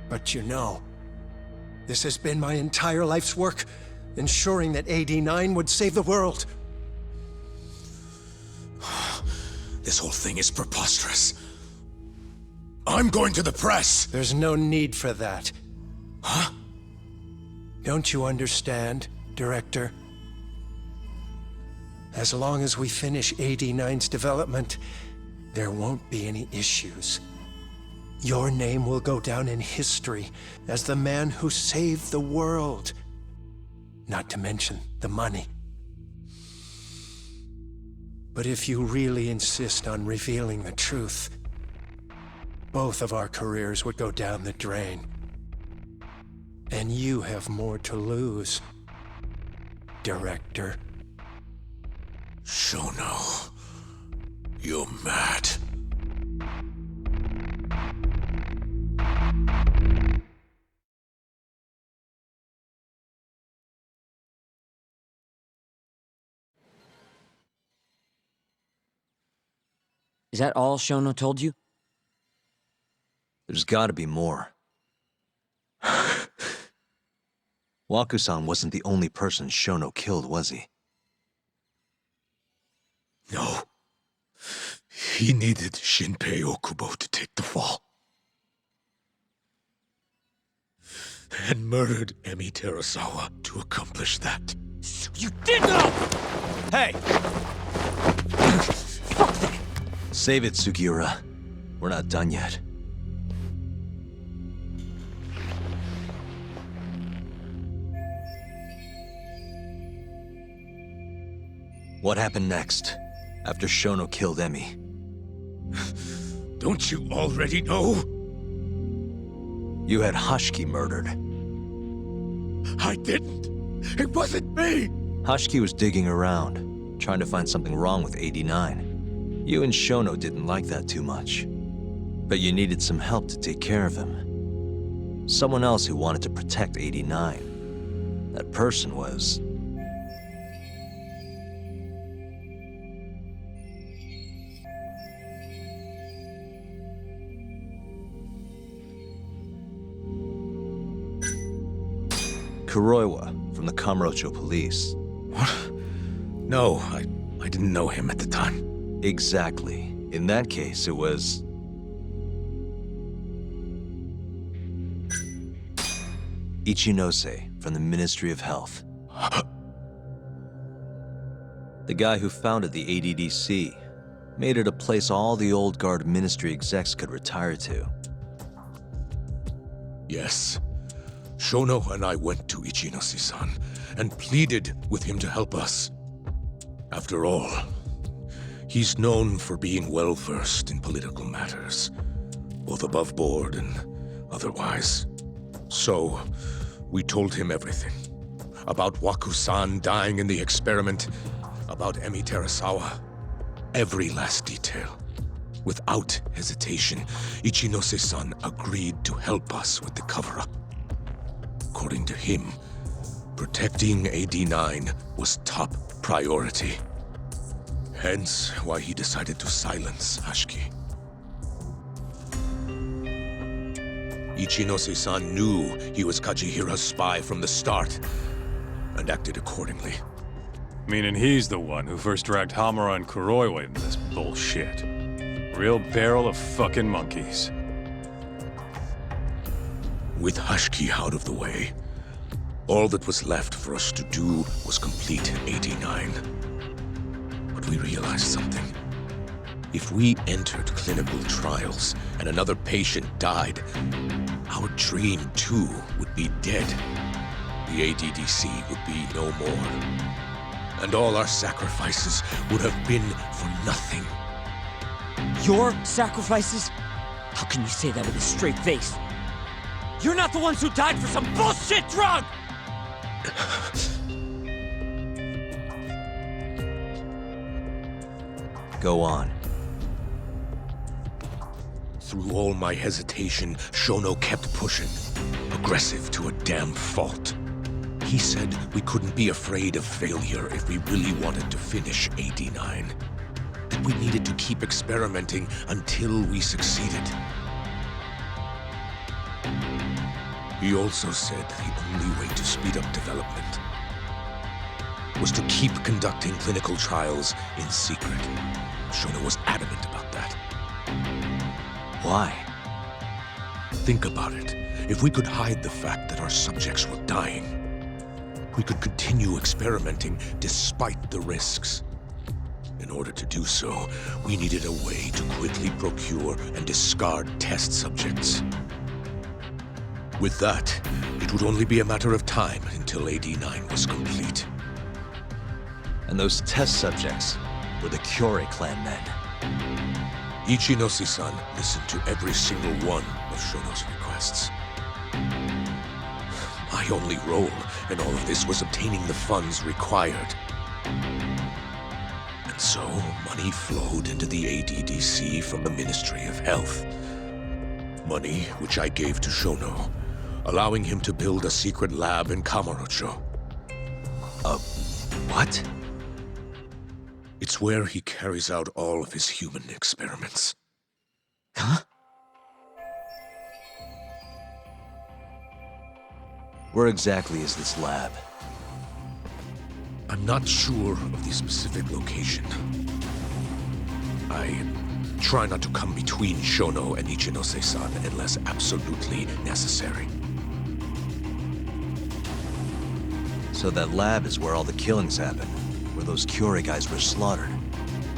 But you know, this has been my entire life's work, ensuring that AD9 would save the world. This whole thing is preposterous. I'm going to the press! There's no need for that. Huh? Don't you understand, Director? As long as we finish AD9's development, there won't be any issues. Your name will go down in history as the man who saved the world. Not to mention the money. But if you really insist on revealing the truth, both of our careers would go down the drain. And you have more to lose, Director. Shono, you're mad. Is that all Shono told you? There's gotta be more. Waku-san wasn't the only person Shono killed, was he? No. He needed Shinpei Okubo to take the fall. and murdered Emi Terasawa to accomplish that. You did know! Hey! Save it, Sugiura. We're not done yet. What happened next, after Shono killed Emi? Don't you already know? You had Hashiki murdered. I didn't. It wasn't me. Hashiki was digging around, trying to find something wrong with 89. You and Shono didn't like that too much. But you needed some help to take care of him. Someone else who wanted to protect 89. That person was... Kuroiwa from the Kamurocho police. What? No, I didn't know him at the time. Exactly. In that case, it was... Ichinose from the Ministry of Health. The guy who founded the ADDC made it a place all the old guard ministry execs could retire to. Yes. Shono and I went to Ichinose-san and pleaded with him to help us. After all, he's known for being well-versed in political matters, both above board and otherwise. So, we told him everything. About Waku-san dying in the experiment, about Emi Terasawa. Every last detail. Without hesitation, Ichinose-san agreed to help us with the cover-up. According to him, protecting AD9 was top priority. Hence why he decided to silence Hashiki. Ichinose-san knew he was Kajihira's spy from the start, and acted accordingly. Meaning he's the one who first dragged Hamura and Kuroiwa into this bullshit. Real barrel of fucking monkeys. With Hashiki out of the way, all that was left for us to do was complete 89. But we realized something. If we entered clinical trials and another patient died, our dream too would be dead. The ADDC would be no more. And all our sacrifices would have been for nothing. Your sacrifices? How can you say that with a straight face? You're not the ones who died for some bullshit drug! Go on. Through all my hesitation, Shono kept pushing. Aggressive to a damn fault. He said we couldn't be afraid of failure if we really wanted to finish 89. That we needed to keep experimenting until we succeeded. He also said the only way to speed up development was to keep conducting clinical trials in secret. Shono was adamant about that. Why? Think about it. If we could hide the fact that our subjects were dying, we could continue experimenting despite the risks. In order to do so, we needed a way to quickly procure and discard test subjects. With that, it would only be a matter of time until AD9 was complete. And those test subjects were the Kyorei clan men. Ichinose-san listened to every single one of Shono's requests. My only role in all of this was obtaining the funds required. And so, money flowed into the ADDC from the Ministry of Health. Money which I gave to Shono, allowing him to build a secret lab in Kamurocho. What? It's where he carries out all of his human experiments. Huh? Where exactly is this lab? I'm not sure of the specific location. I try not to come between Shono and Ichinose-san unless absolutely necessary. So that lab is where all the killings happened, where those Kyorei guys were slaughtered.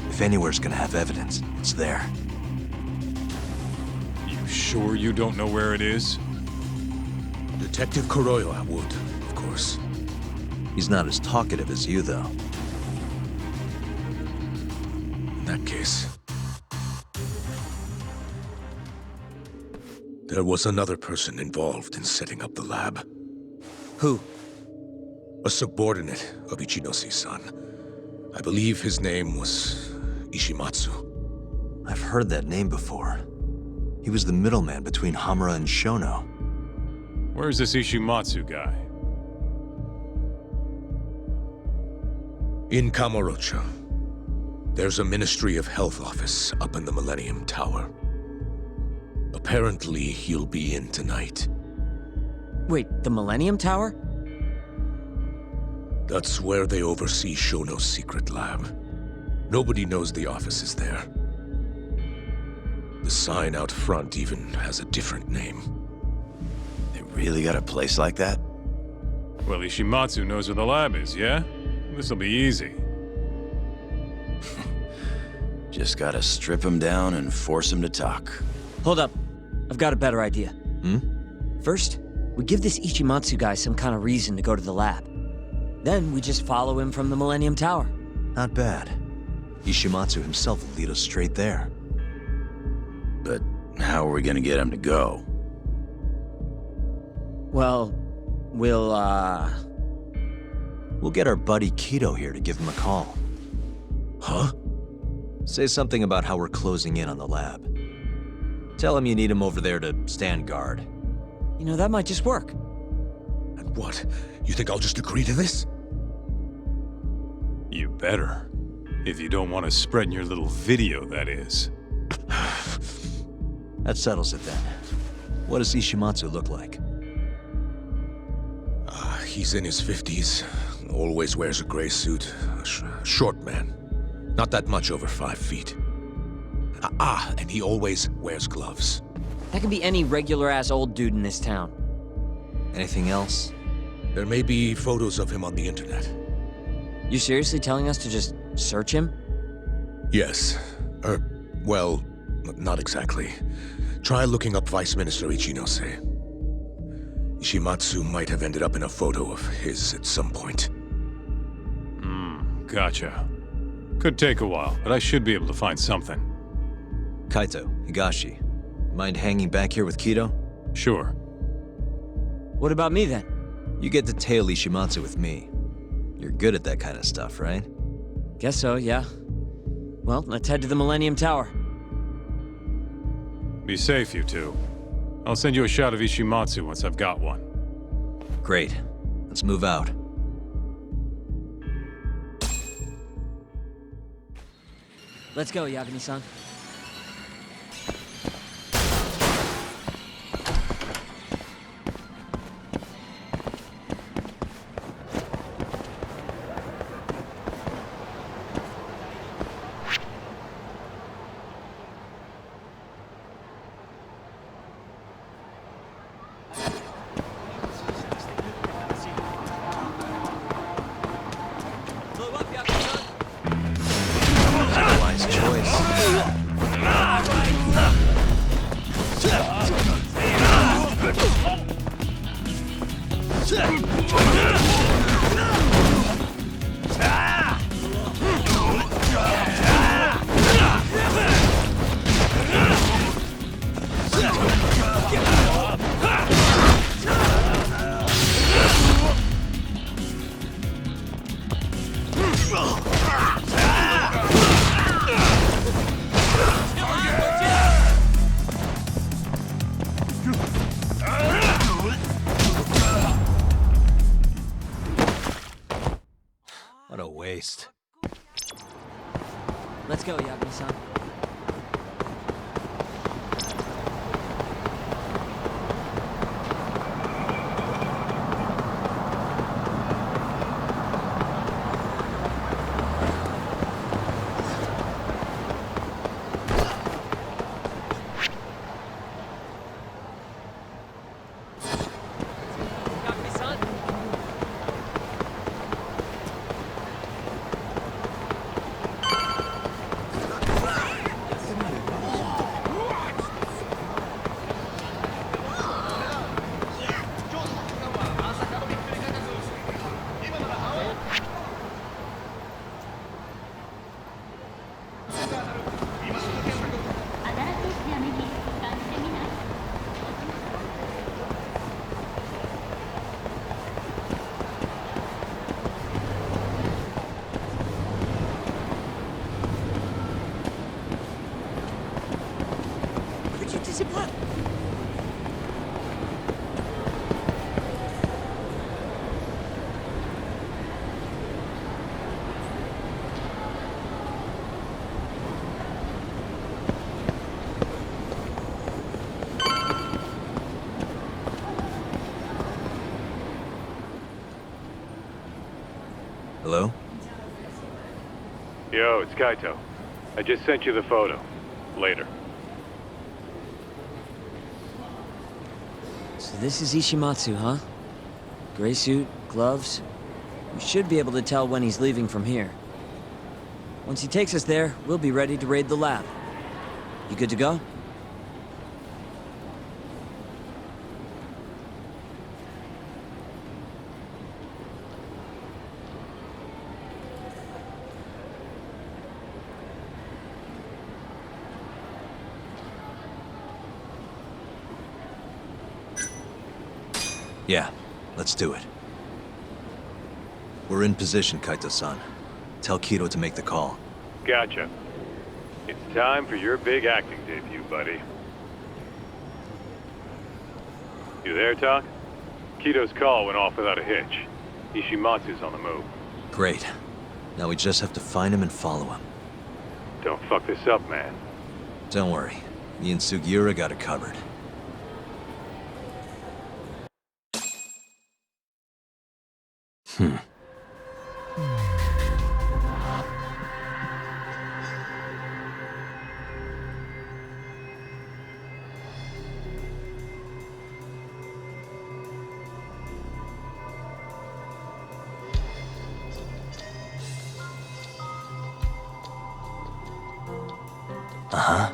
If anywhere's gonna have evidence, it's there. You sure you don't know where it is? Detective Kuroywa would, of course. He's not as talkative as you, though. In that case... there was another person involved in setting up the lab. Who? A subordinate of Ichinosi's son. I believe his name was Ishimatsu. I've heard that name before. He was the middleman between Hamura and Shono. Where's this Ishimatsu guy? In Kamurocho. There's a Ministry of Health office up in the Millennium Tower. Apparently, he'll be in tonight. Wait, the Millennium Tower? That's where they oversee Shono's secret lab. Nobody knows the office is there. The sign out front even has a different name. They really got a place like that? Well, Ishimatsu knows where the lab is, yeah? This'll be easy. Just gotta strip him down and force him to talk. Hold up. I've got a better idea. Hmm? First, we give this Ichimatsu guy some kind of reason to go to the lab. Then we just follow him from the Millennium Tower. Not bad. Ishimatsu himself will lead us straight there. But how are we gonna get him to go? Well, we'll get our buddy Kido here to give him a call. Huh? Say something about how we're closing in on the lab. Tell him you need him over there to stand guard. You know, that might just work. And what? You think I'll just agree to this? You better. If you don't want to spread in your little video, that is. That settles it then. What does Ishimatsu look like? He's in his 50s. Always wears a gray suit. Short man. Not that much over 5 feet. And he always wears gloves. That could be any regular-ass old dude in this town. Anything else? There may be photos of him on the internet. You seriously telling us to just search him? Yes. Well, not exactly. Try looking up Vice Minister Ichinose. Ishimatsu might have ended up in a photo of his at some point. Gotcha. Could take a while, but I should be able to find something. Kaito, Higashi, mind hanging back here with Kido? Sure. What about me then? You get to tail Ishimatsu with me. You're good at that kind of stuff, right? Guess so, yeah. Well, let's head to the Millennium Tower. Be safe, you two. I'll send you a shot of Ishimatsu once I've got one. Great. Let's move out. Let's go, Yagami-san. What a waste. Let's go, Yagami-san. Hello? Yo, it's Kaito. I just sent you the photo. Later. So this is Ishimatsu, huh? Gray suit, gloves. We should be able to tell when he's leaving from here. Once he takes us there, we'll be ready to raid the lab. You good to go? Yeah, let's do it. We're in position, Kaito-san. Tell Kido to make the call. Gotcha. It's time for your big acting debut, buddy. You there, Talk? Kido's call went off without a hitch. Ishimatsu's on the move. Great. Now we just have to find him and follow him. Don't fuck this up, man. Don't worry. Me and Sugiura got it covered. Uh-huh.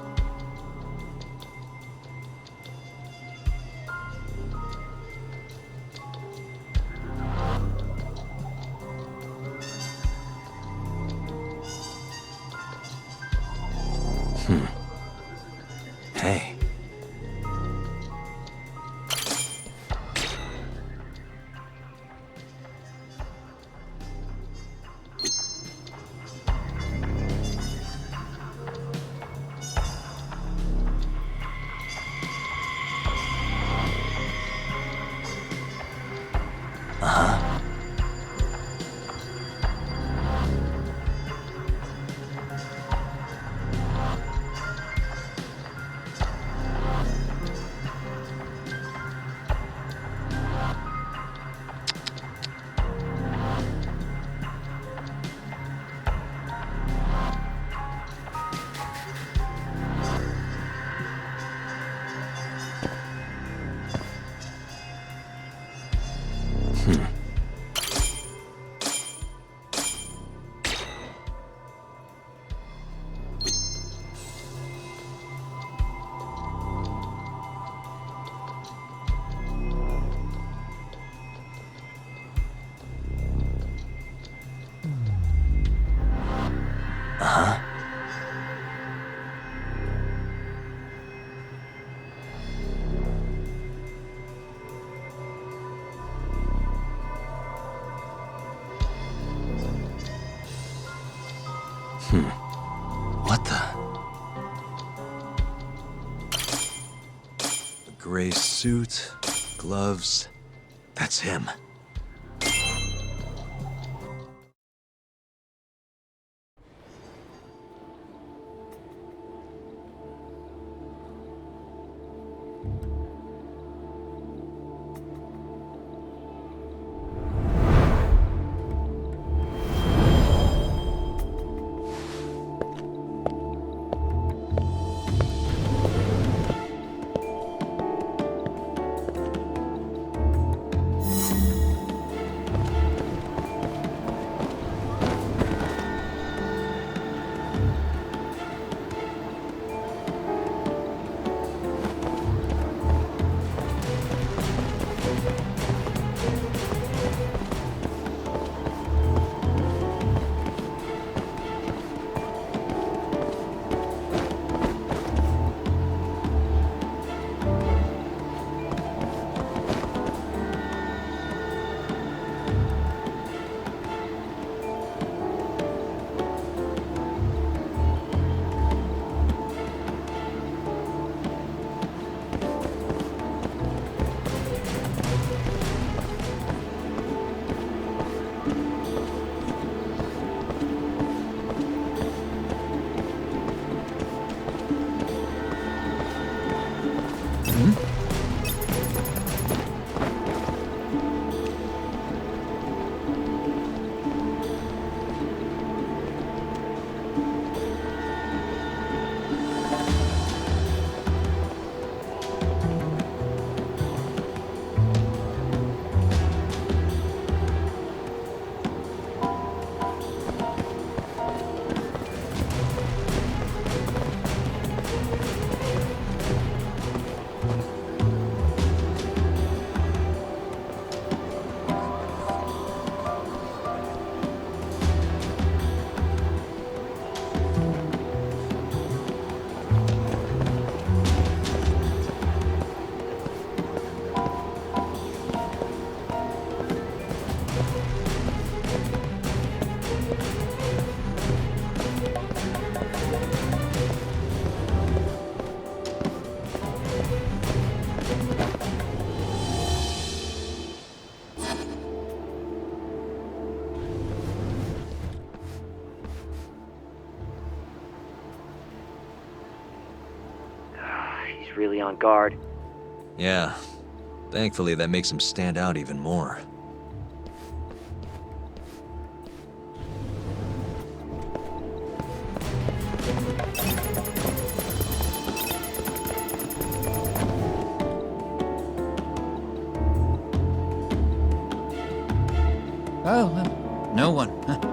Hey. Uh-huh. Uh-huh. What the? A gray suit, gloves. That's him. He's really on guard. Yeah. Thankfully, that makes him stand out even more. Oh, no one. Huh.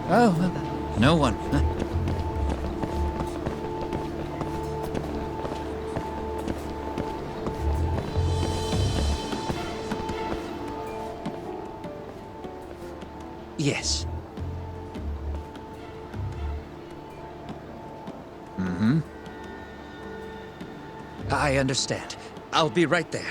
Oh, no one. Huh. Yes. Mm-hmm. I understand. I'll be right there.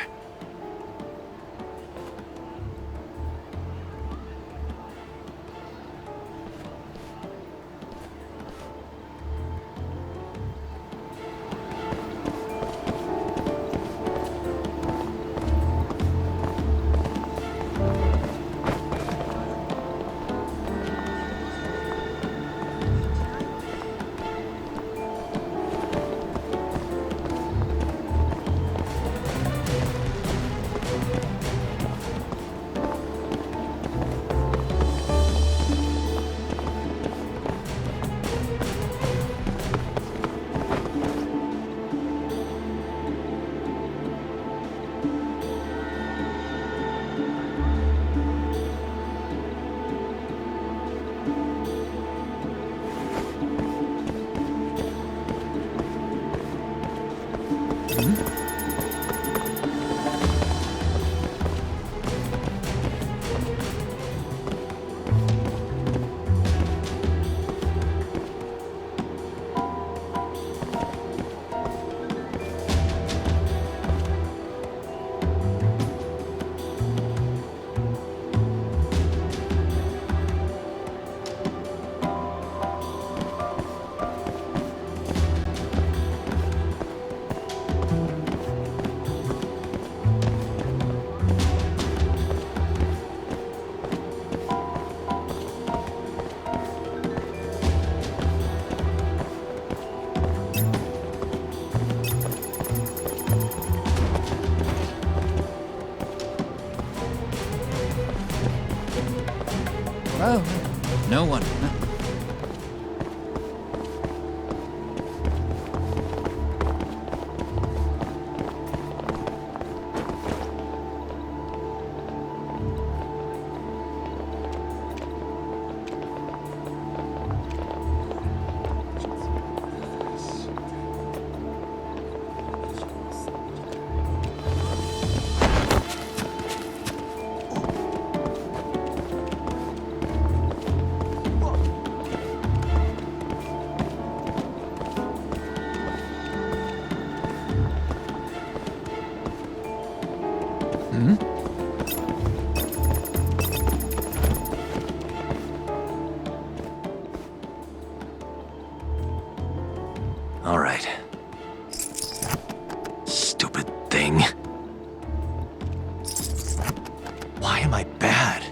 Oh, no one. All right. Stupid thing. Why am I bad?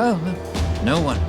Oh, no one.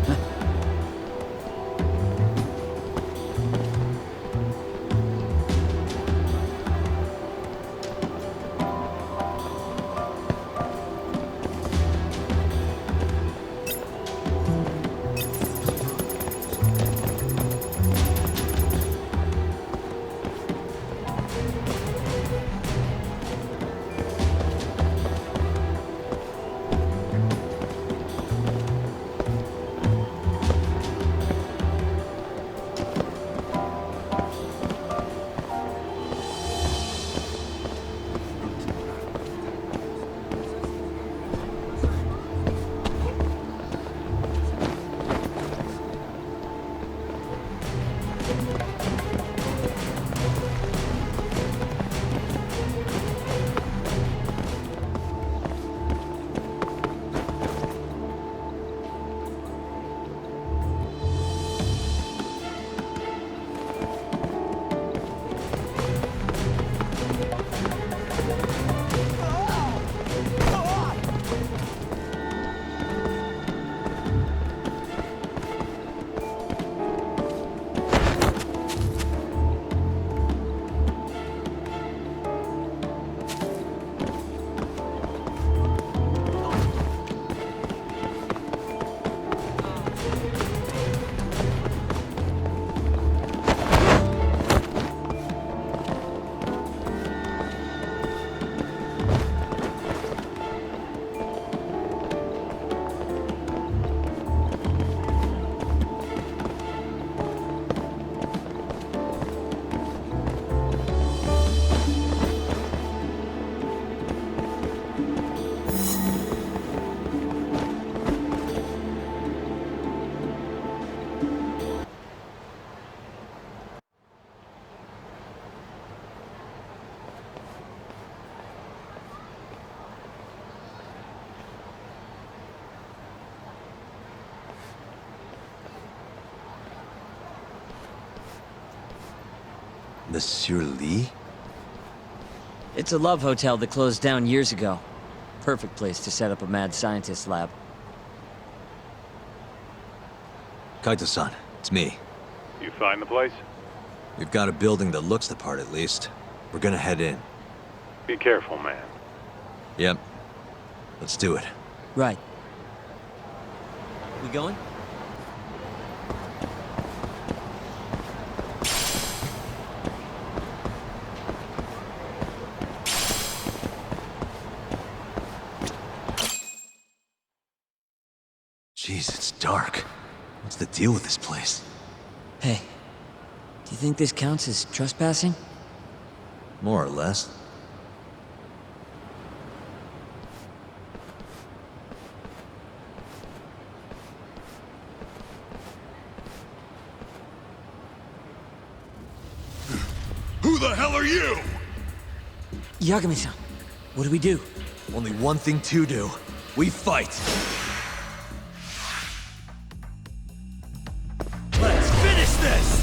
Monsieur Lee? It's a love hotel that closed down years ago. Perfect place to set up a mad scientist lab. Kaito-san, it's me. You find the place? We've got a building that looks the part at least. We're gonna head in. Be careful, man. Yep. Let's do it. Right. We going? Jeez, it's dark. What's the deal with this place? Hey, do you think this counts as trespassing? More or less. Who the hell are you? Yagami-san, what do we do? Only one thing to do. We fight. Let's finish this!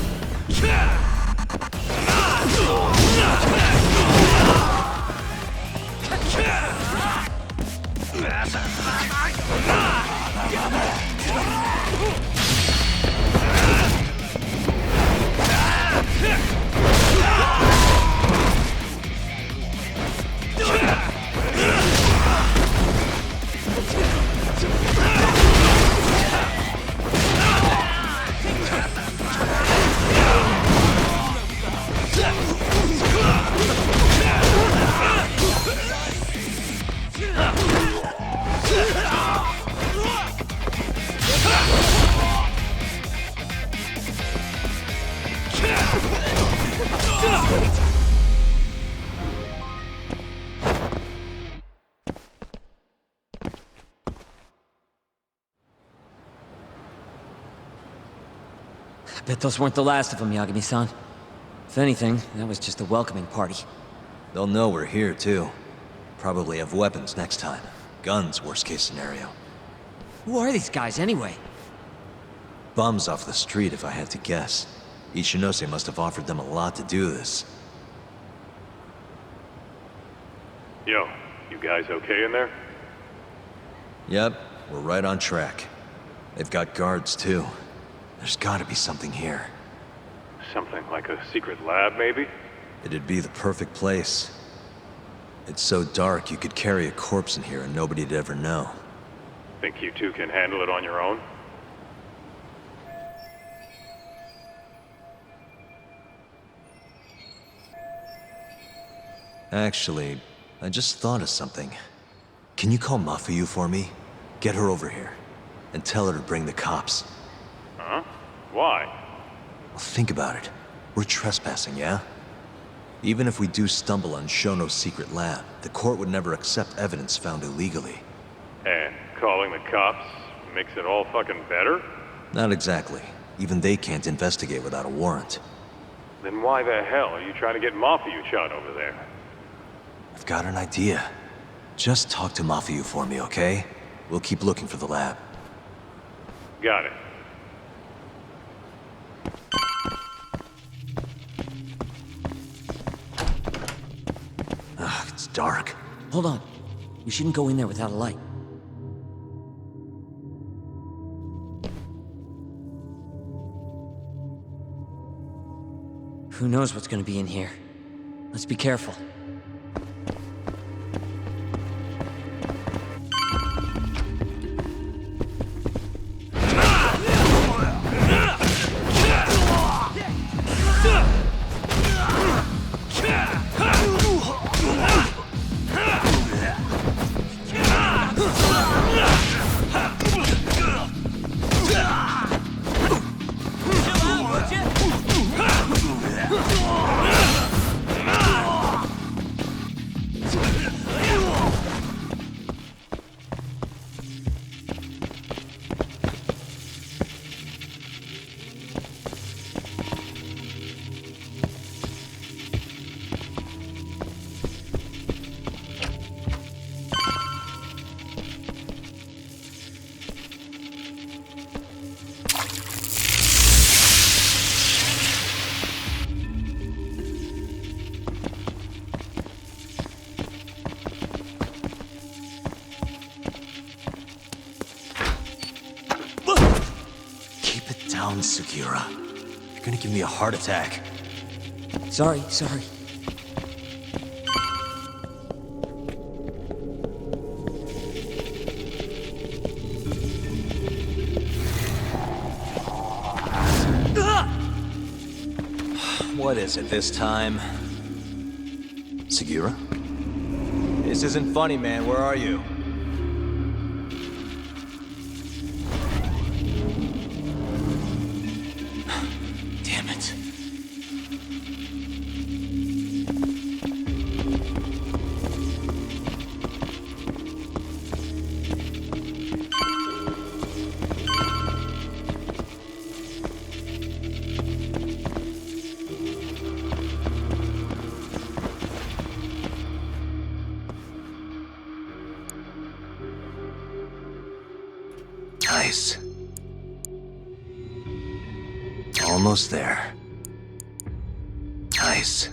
Bet those weren't the last of them, Yagami-san. If anything, that was just a welcoming party. They'll know we're here, too. Probably have weapons next time. Guns, worst case scenario. Who are these guys, anyway? Bums off the street, if I had to guess. Ichinose must have offered them a lot to do this. Yo, you guys okay in there? Yep, we're right on track. They've got guards, too. There's gotta be something here. Something like a secret lab, maybe? It'd be the perfect place. It's so dark you could carry a corpse in here and nobody'd ever know. Think you two can handle it on your own? Actually, I just thought of something. Can you call Mafuyu for me? Get her over here. And tell her to bring the cops. Huh? Why? Well, think about it. We're trespassing, yeah? Even if we do stumble on Shono's secret lab, the court would never accept evidence found illegally. And calling the cops makes it all fucking better? Not exactly. Even they can't investigate without a warrant. Then why the hell are you trying to get Mafuyu shot over there? I've got an idea. Just talk to Mafuyu for me, okay? We'll keep looking for the lab. Got it. Ugh, it's dark. Hold on. We shouldn't go in there without a light. Who knows what's gonna be in here? Let's be careful. Sugiura. You're gonna give me a heart attack. Sorry. What is it this time? Sugiura? This isn't funny, man. Where are you? Nice. Almost there. Nice.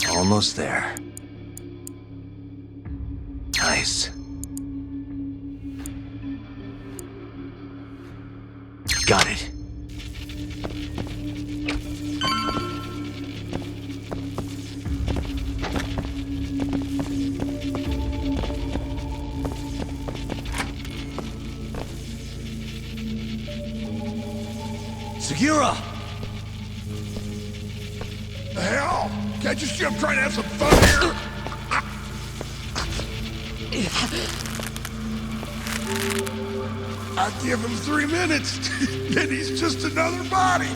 Almost there. Nice. Got it. Segura! The hell? Can't you see I'm trying to have some fun here? I give him 3 minutes, then he's just another body.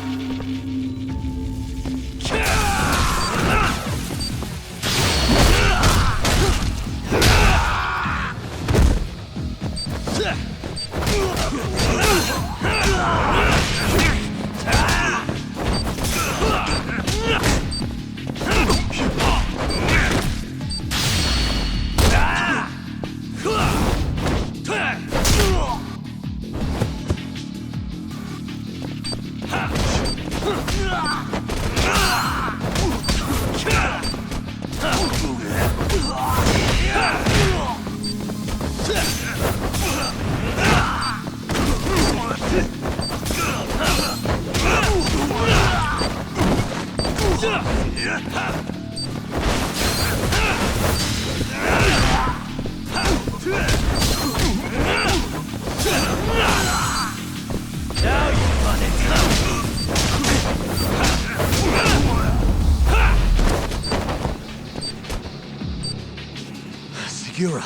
Segura,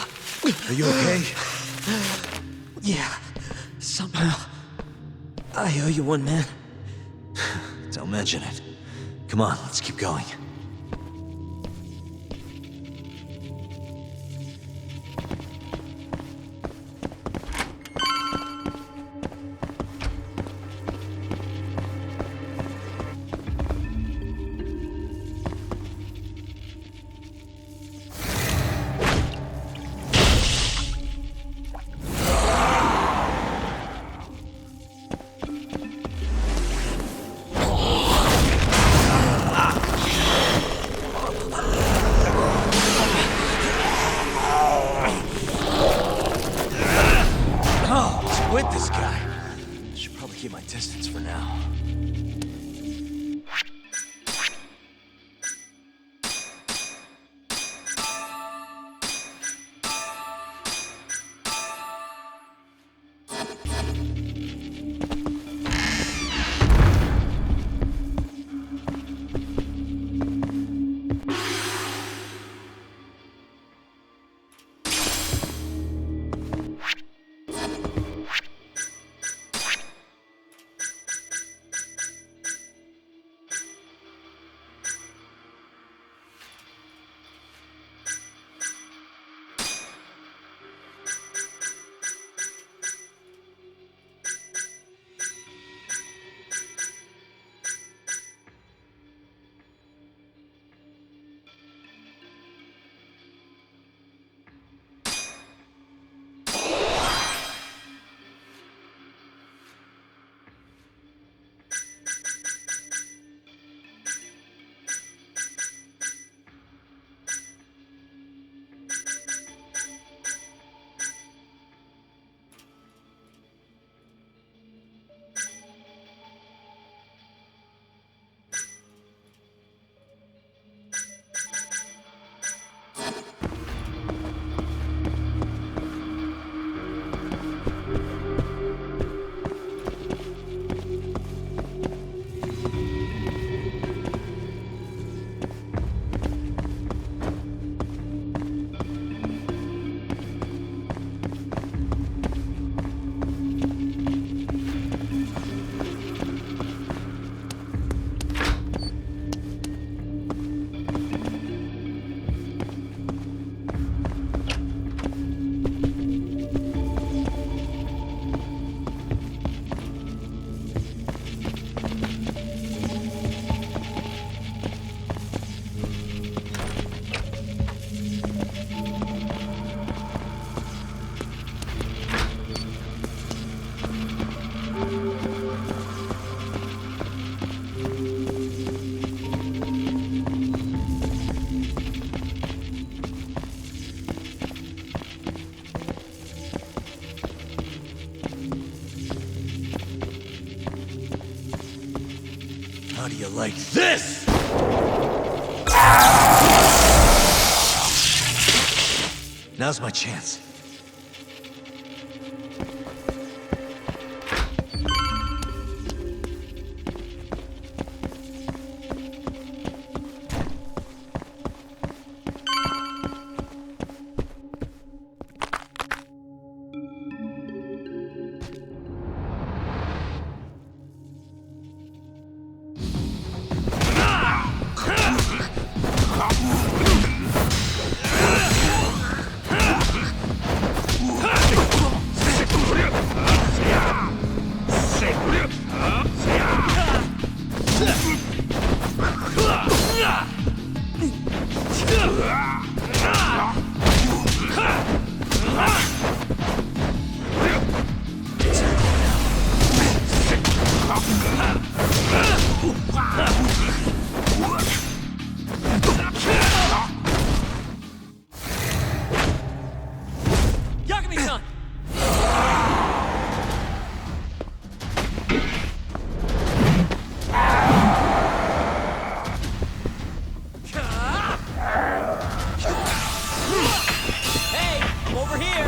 are you okay? Yeah, somehow. I owe you one, man. Don't mention it. Come on, let's keep going. How do you like this? Now's my chance. Yakuza-san! Hey, I'm over here!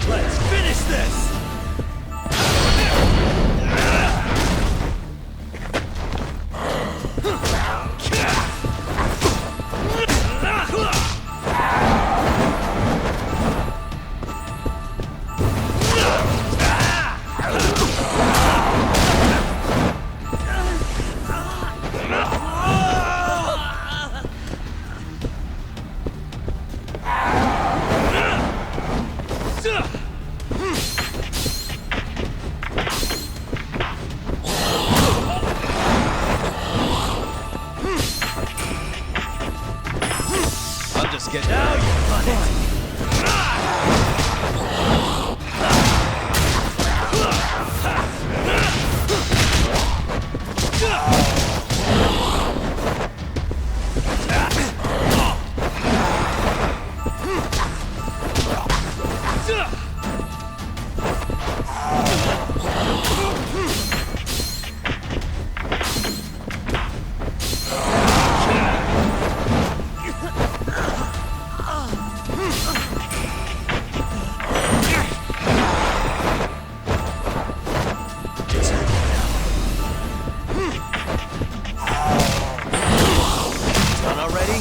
Let's finish this! I'm just getting out. You got it. Done already?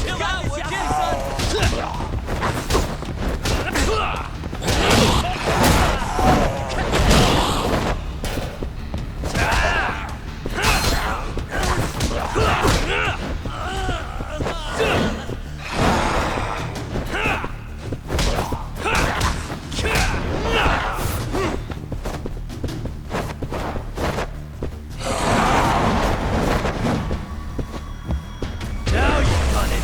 Chill out, would you, son? Now you've done it!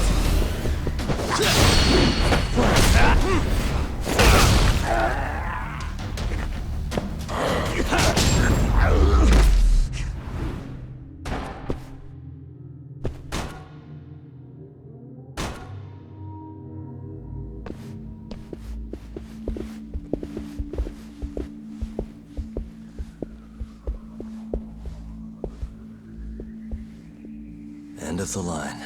End of the line.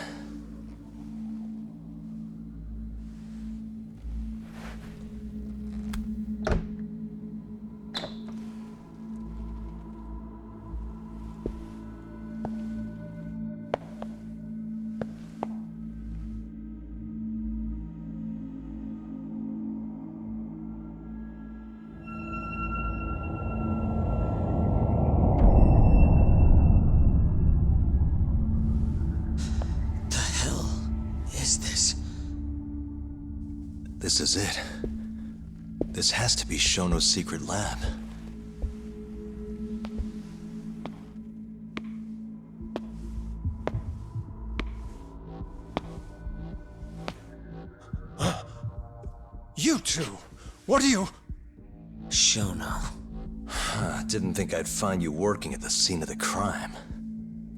This is it. This has to be Shono's secret lab. You two! What are you... Shono. Didn't think I'd find you working at the scene of the crime.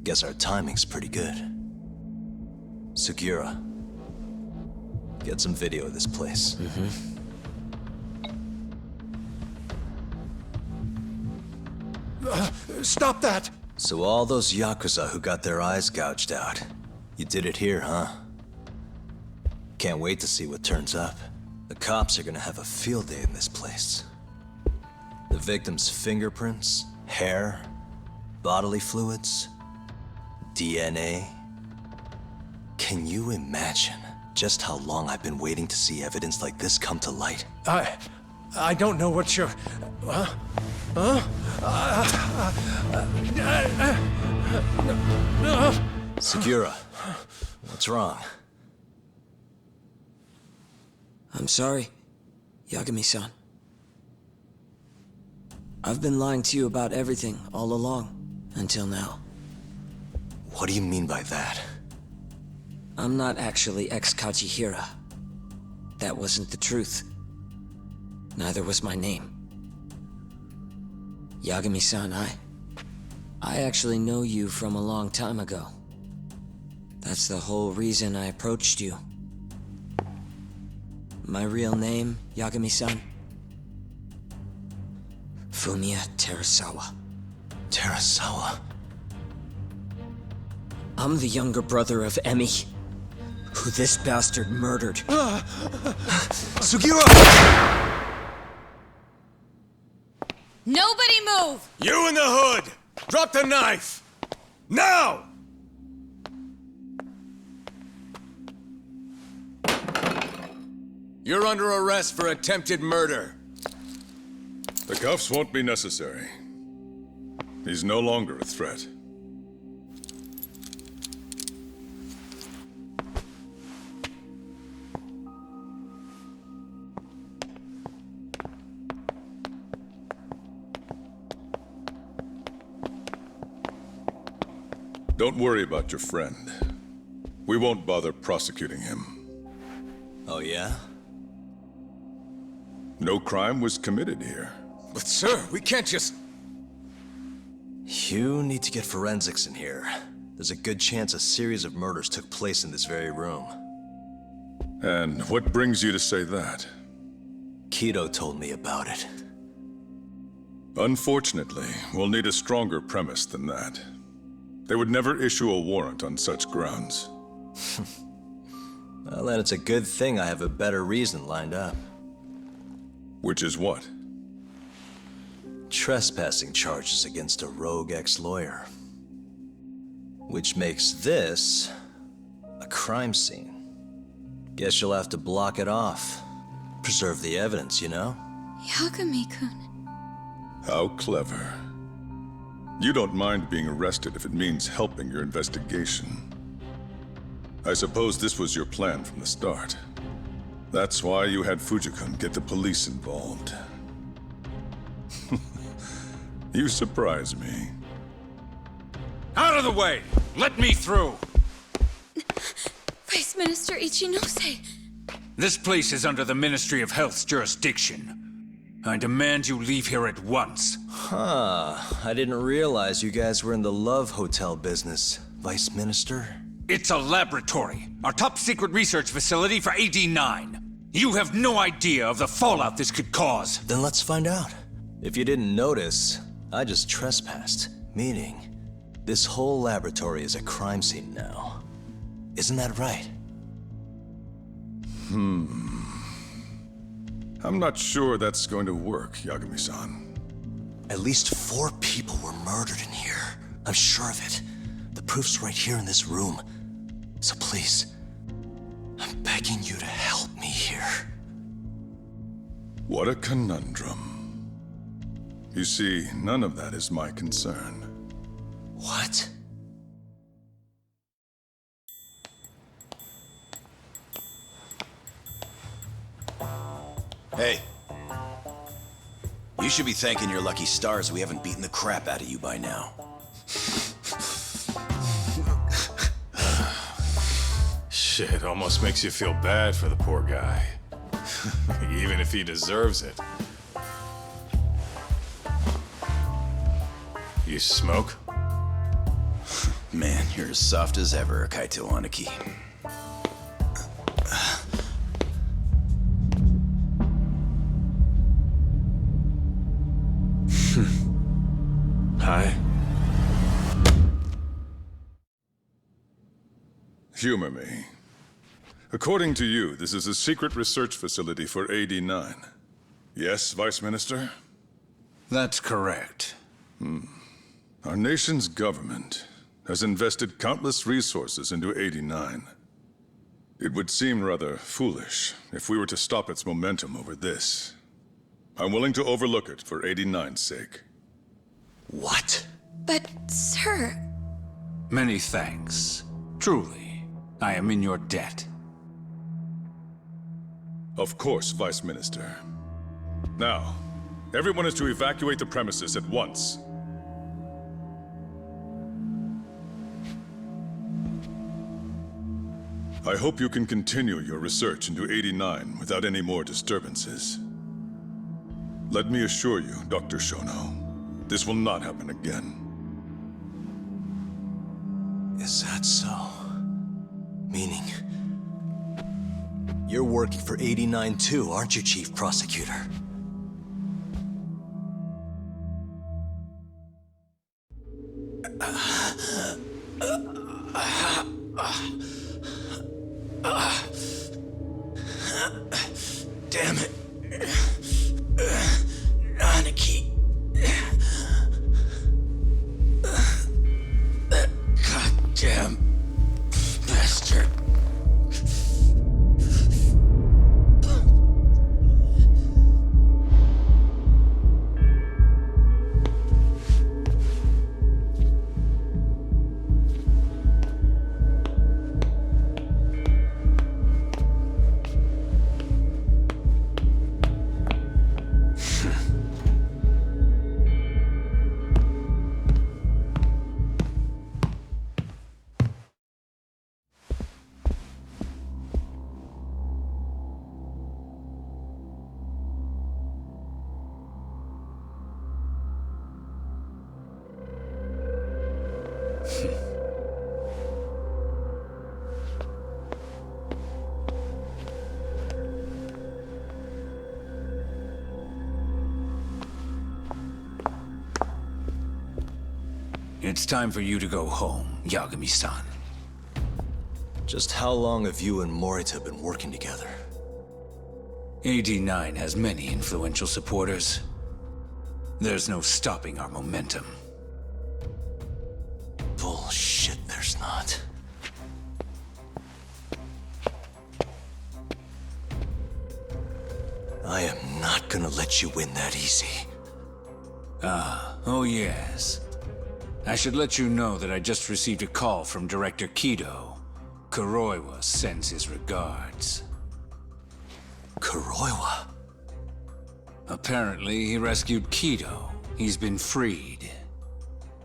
Guess our timing's pretty good. Sugiura, get some video of this place. Stop that! So all those Yakuza who got their eyes gouged out, you did it here, huh? Can't wait to see what turns up. The cops are gonna have a field day in this place. The victim's fingerprints, hair, bodily fluids, DNA. Can you imagine just how long I've been waiting to see evidence like this come to light? I don't know what you're... Sugiura, what's wrong? I'm sorry, Yagami-san. I've been lying to you about everything all along, until now. What do you mean by that? I'm not actually ex-Kajihira. That wasn't the truth. Neither was my name. Yagami-san, I actually know you from a long time ago. That's the whole reason I approached you. My real name, Yagami-san? Fumiya Terasawa. Terasawa? I'm the younger brother of Emi, who this bastard murdered. Sugiura! Nobody move! You in the hood! Drop the knife! Now! You're under arrest for attempted murder. The cuffs won't be necessary. He's no longer a threat. Don't worry about your friend. We won't bother prosecuting him. Oh, yeah? No crime was committed here. But sir, we can't just... You need to get forensics in here. There's a good chance a series of murders took place in this very room. And what brings you to say that? Kido told me about it. Unfortunately, we'll need a stronger premise than that. They would never issue a warrant on such grounds. Well, then it's a good thing I have a better reason lined up. Which is what? Trespassing charges against a rogue ex-lawyer. Which makes this a crime scene. Guess you'll have to block it off. Preserve the evidence, you know? Yagami-kun. How clever. You don't mind being arrested if it means helping your investigation. I suppose this was your plan from the start. That's why you had Fujikun get the police involved. You surprise me. Out of the way! Let me through! Vice Minister Ichinose. This place is under the Ministry of Health's jurisdiction. I demand you leave here at once. Huh. I didn't realize you guys were in the love hotel business, Vice Minister. It's a laboratory. Our top secret research facility for AD9. You have no idea of the fallout this could cause. Then let's find out. If you didn't notice, I just trespassed. Meaning, this whole laboratory is a crime scene now. Isn't that right? I'm not sure that's going to work, Yagami-san. At least 4 people were murdered in here. I'm sure of it. The proof's right here in this room. So please, I'm begging you to help me here. What a conundrum. You see, none of that is my concern. What? Hey. You should be thanking your lucky stars we haven't beaten the crap out of you by now. Shit, almost makes you feel bad for the poor guy. Even if he deserves it. You smoke? Man, you're as soft as ever, Kaito Aniki. Hi. Humor me. According to you, this is a secret research facility for AD9. Yes, Vice Minister? That's correct. Our nation's government has invested countless resources into AD9. It would seem rather foolish if we were to stop its momentum over this. I'm willing to overlook it for AD9's sake. What? But, sir... Many thanks. Truly, I am in your debt. Of course, Vice Minister. Now, everyone is to evacuate the premises at once. I hope you can continue your research into 89 without any more disturbances. Let me assure you, Dr. Shono, this will not happen again. Is that so? Meaning... you're working for 89 too, aren't you, Chief Prosecutor? Damn it. Aniki. That goddamn bastard. It's time for you to go home, Yagami-san. Just how long have you and Morita been working together? AD9 has many influential supporters. There's no stopping our momentum. Bullshit, there's not. I am not gonna let you win that easy. Oh yes. I should let you know that I just received a call from Director Kido. Kuroiwa sends his regards. Kuroiwa? Apparently, he rescued Kido. He's been freed.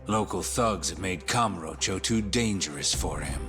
Local thugs have made Kamurocho too dangerous for him.